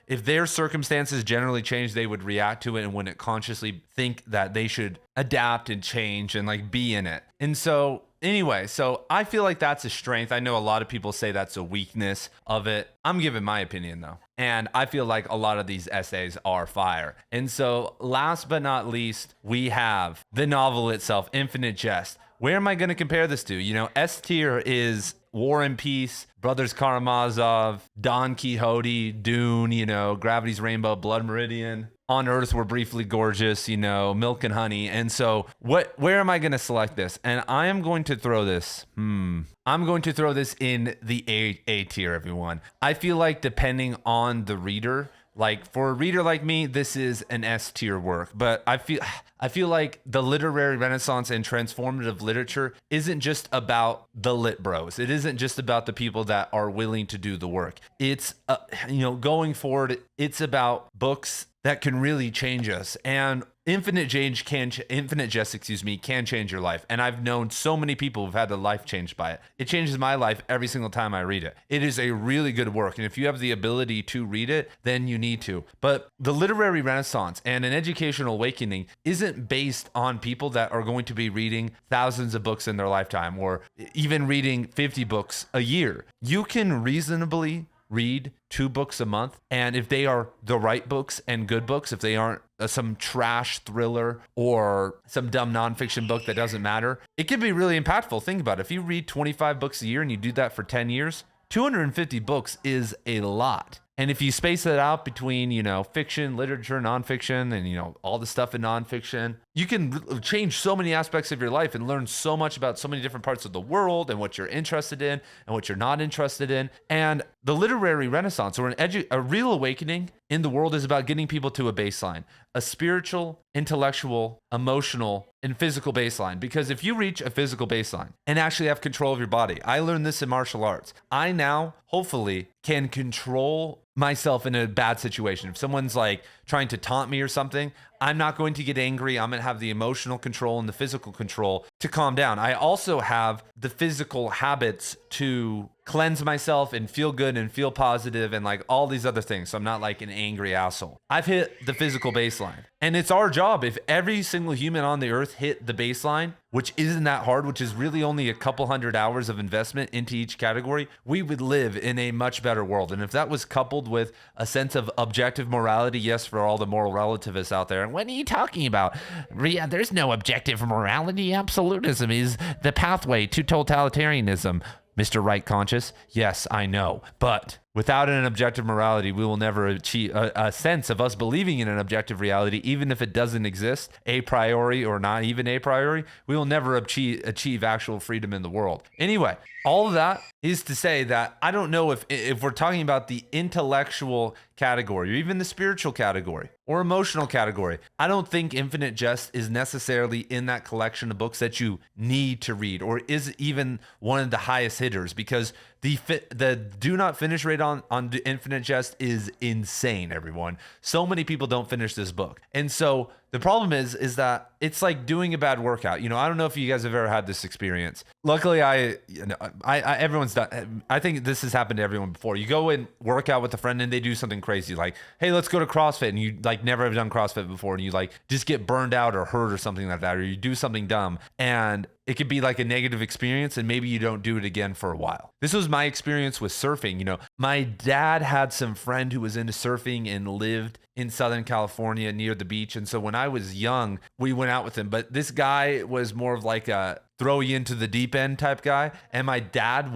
S1: If their circumstances generally change, they would react to it and wouldn't consciously think that they should adapt and change and like be in it. And so anyway, so I feel like that's a strength. I know a lot of people say that's a weakness of it. I'm giving my opinion though. And I feel like a lot of these essays are fire. And so last but not least, we have the novel itself, Infinite Jest. Where am I going to compare this to? You know, S tier is War and Peace, Brothers Karamazov, Don Quixote, Dune, you know, Gravity's Rainbow, Blood Meridian, On Earth We're Briefly Gorgeous, you know, Milk and Honey. And so where am I going to select this? And I am going to throw this, I'm going to throw this in the A tier, everyone. I feel like depending on the reader, like for a reader like me, this is an S tier work, but I feel like the literary renaissance and transformative literature isn't just about the lit bros. It isn't just about the people that are willing to do the work. It's, you know, going forward, it's about books that can really change us. And Infinite Jest, can change your life. And I've known so many people who've had their life changed by it. It changes my life every single time I read it. It is a really good work. And if you have the ability to read it, then you need to. But the literary renaissance and an educational awakening isn't based on people that are going to be reading thousands of books in their lifetime or even reading 50 books a year. You can reasonably read 2 books a month, and if they are the right books and good books, if they aren't some trash thriller or some dumb nonfiction book that doesn't matter, it can be really impactful. Think about it. If you read 25 books a year and you do that for 10 years, 250 books is a lot. And if you space it out between, you know, fiction, literature, nonfiction, and, you know, all the stuff in nonfiction, you can change so many aspects of your life and learn so much about so many different parts of the world and what you're interested in and what you're not interested in. And the literary renaissance or a real awakening in the world is about getting people to a baseline, a spiritual, intellectual, emotional, and physical baseline. Because if you reach a physical baseline and actually have control of your body, I learned this in martial arts. I now hopefully can control myself in a bad situation. If someone's like trying to taunt me or something, I'm not going to get angry. I'm going to have the emotional control and the physical control to calm down. I also have the physical habits to cleanse myself and feel good and feel positive and like all these other things. So I'm not like an angry asshole. I've hit the physical baseline. And it's our job. If every single human on the earth hit the baseline, which isn't that hard, which is really only a couple hundred hours of investment into each category, we would live in a much better world. And if that was coupled with a sense of objective morality, yes, for all the moral relativists out there, and what are you talking about? Yeah, there's no objective morality. Absolutism is the pathway to totalitarianism. Mr. Right Conscious, yes, I know. But without an objective morality, we will never achieve a sense of us believing in an objective reality, even if it doesn't exist, a priori or not even a priori. We will never achieve actual freedom in the world. Anyway, all of that is to say that I don't know if we're talking about the intellectual category or even the spiritual category or emotional category. I don't think Infinite Jest is necessarily in that collection of books that you need to read or is even one of the highest hitters, because the do not finish rate on the Infinite Jest is insane, everyone. So many people don't finish this book. And so the problem is that it's like doing a bad workout. You know, I don't know if you guys have ever had this experience. Luckily, everyone's done. I think this has happened to everyone before. You go and work out with a friend and they do something crazy like, hey, let's go to CrossFit. And you like never have done CrossFit before. And you like just get burned out or hurt or something like that. Or you do something dumb. And it could be like a negative experience and maybe you don't do it again for a while. This was my experience with surfing. You know, my dad had some friend who was into surfing and lived in Southern California near the beach. And so when I was young, we went out with him. But this guy was more of like a throw you into the deep end type guy. And my dad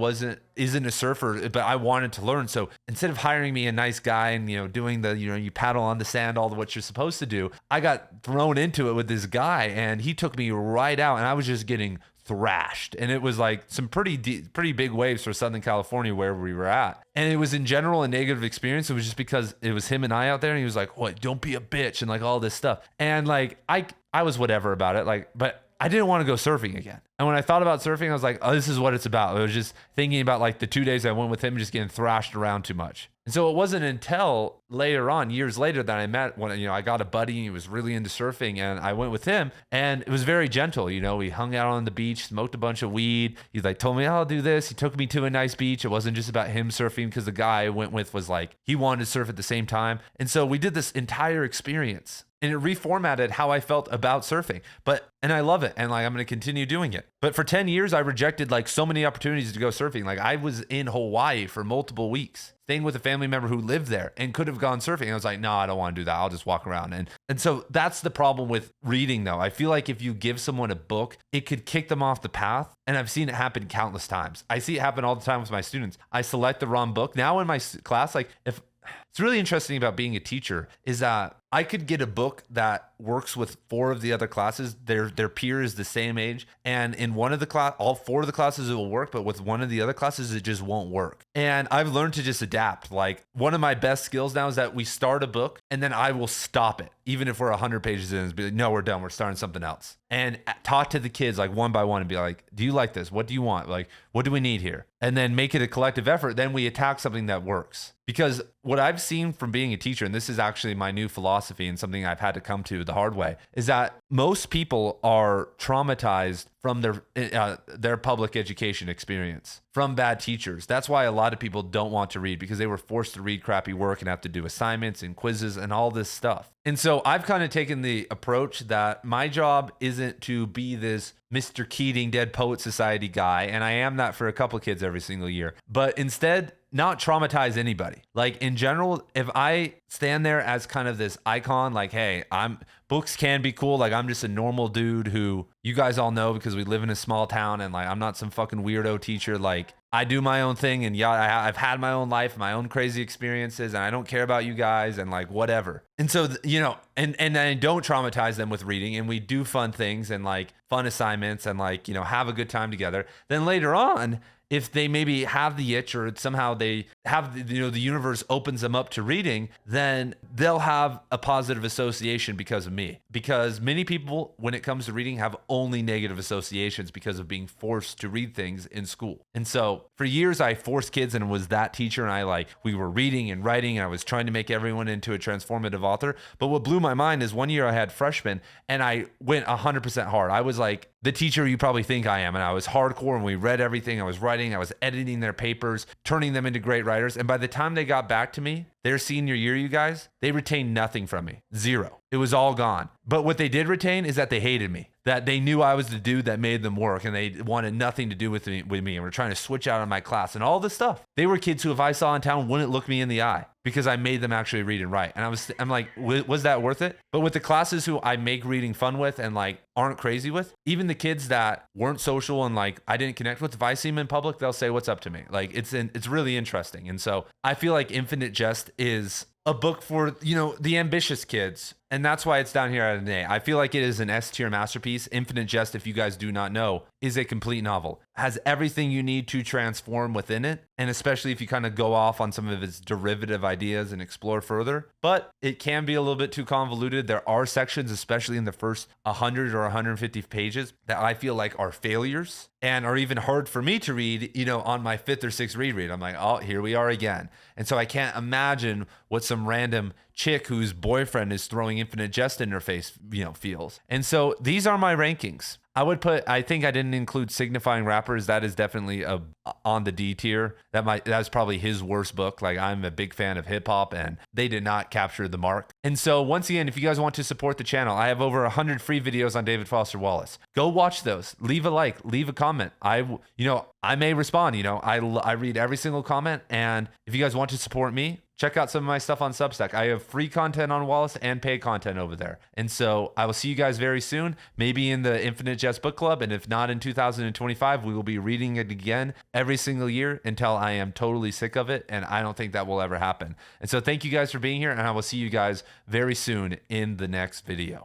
S1: isn't a surfer, but I wanted to learn. So instead of hiring me a nice guy and, you know, doing the, you know, you paddle on the sand, all the what you're supposed to do, I got thrown into it with this guy and he took me right out and I was just getting thrashed. And it was like some pretty big waves for Southern California where we were at. And it was in general a negative experience. It was just because it was him and I out there and he was like, what, don't be a bitch and like all this stuff. And like, I was whatever about it. Like, but I didn't want to go surfing again. And when I thought about surfing, I was like, oh, this is what it's about. I was just thinking about like the 2 days I went with him, just getting thrashed around too much. And so it wasn't until later on, years later, that I met when, you know, I got a buddy and he was really into surfing and I went with him and it was very gentle. You know, we hung out on the beach, smoked a bunch of weed. He like told me, oh, I'll do this. He took me to a nice beach. It wasn't just about him surfing because the guy I went with was like, he wanted to surf at the same time. And so we did this entire experience. And it reformatted how I felt about surfing. And I love it. And like, I'm going to continue doing it. But for 10 years, I rejected like so many opportunities to go surfing. Like I was in Hawaii for multiple weeks, staying with a family member who lived there and could have gone surfing. I was like, no, I don't want to do that. I'll just walk around. And so that's the problem with reading though. I feel like if you give someone a book, it could kick them off the path. And I've seen it happen countless times. I see it happen all the time with my students. I select the wrong book. Now in my class, like it's really interesting about being a teacher is that I could get a book that works with 4 of the other classes. Their peer is the same age. And in one of the class, all 4 of the classes it will work, but with one of the other classes, it just won't work. And I've learned to just adapt. Like one of my best skills now is that we start a book and then I will stop it. Even if we're 100 pages in and be like, no, we're done. We're starting something else. And talk to the kids like one by one and be like, do you like this? What do you want? Like, what do we need here? And then make it a collective effort. Then we attack something that works. Because what I've seen from being a teacher, and this is actually my new philosophy and something I've had to come to the hard way, is that most people are traumatized from their public education experience, from bad teachers. That's why a lot of people don't want to read, because they were forced to read crappy work and have to do assignments and quizzes and all this stuff. And so I've kind of taken the approach that my job isn't to be this Mr. Keating Dead Poet Society guy, and I am that for a couple of kids every single year, but instead not traumatize anybody. Like in general, if I stand there as kind of this icon, like, hey, books can be cool. Like I'm just a normal dude who you guys all know because we live in a small town and like I'm not some fucking weirdo teacher. Like I do my own thing and yeah, I've had my own life, my own crazy experiences, and I don't care about you guys and like whatever. And so, you know, and I don't traumatize them with reading, and we do fun things, and like fun assignments and like, have a good time together. Then later on, if they maybe have the itch or somehow they have, the universe opens them up to reading, then they'll have a positive association because of me. Because many people, when it comes to reading, have only negative associations because of being forced to read things in school. And so for years, I forced kids and was that teacher. And we were reading and writing and I was trying to make everyone into a transformative author. But what blew my mind is one year I had freshmen and I went 100% hard. I was like the teacher you probably think I am. And I was hardcore and we read everything. I was writing, I was editing their papers, turning them into great writers. And by the time they got back to me, their senior year, you guys, they retained nothing from me. Zero. It was all gone. But what they did retain is that they hated me, that they knew I was the dude that made them work and they wanted nothing to do with me and were trying to switch out of my class and all this stuff. They were kids who, if I saw in town, wouldn't look me in the eye because I made them actually read and write. And I'm like, was that worth it? But with the classes who I make reading fun with and like aren't crazy with, even the kids that weren't social and like I didn't connect with, if I see them in public, they'll say, what's up to me? Like it's really interesting. And so I feel like Infinite Jest is a book for, the ambitious kids. And that's why it's down here at an A. I feel like it is an S tier masterpiece. Infinite Jest, if you guys do not know, is a complete novel. Has everything you need to transform within it. And especially if you kind of go off on some of its derivative ideas and explore further. But it can be a little bit too convoluted. There are sections, especially in the first 100 or 150 pages, that I feel like are failures and are even hard for me to read, on my 5th or 6th reread. I'm like, oh, here we are again. And so I can't imagine what some random chick whose boyfriend is throwing Infinite Jest in her face, feels. And so these are my rankings. I think I didn't include Signifying Rappers. That is definitely on the D tier. That's probably his worst book. Like, I'm a big fan of hip hop and they did not capture the mark. And so once again, if you guys want to support the channel, I have over 100 free videos on David Foster Wallace. Go watch those. Leave a like, leave a comment. I may respond. I read every single comment. And if you guys want to support me, check out some of my stuff on Substack. I have free content on Wallace and paid content over there. And so I will see you guys very soon, maybe in the Infinite Jest Book Club. And if not in 2025, we will be reading it again every single year until I am totally sick of it. And I don't think that will ever happen. And so thank you guys for being here. And I will see you guys very soon in the next video.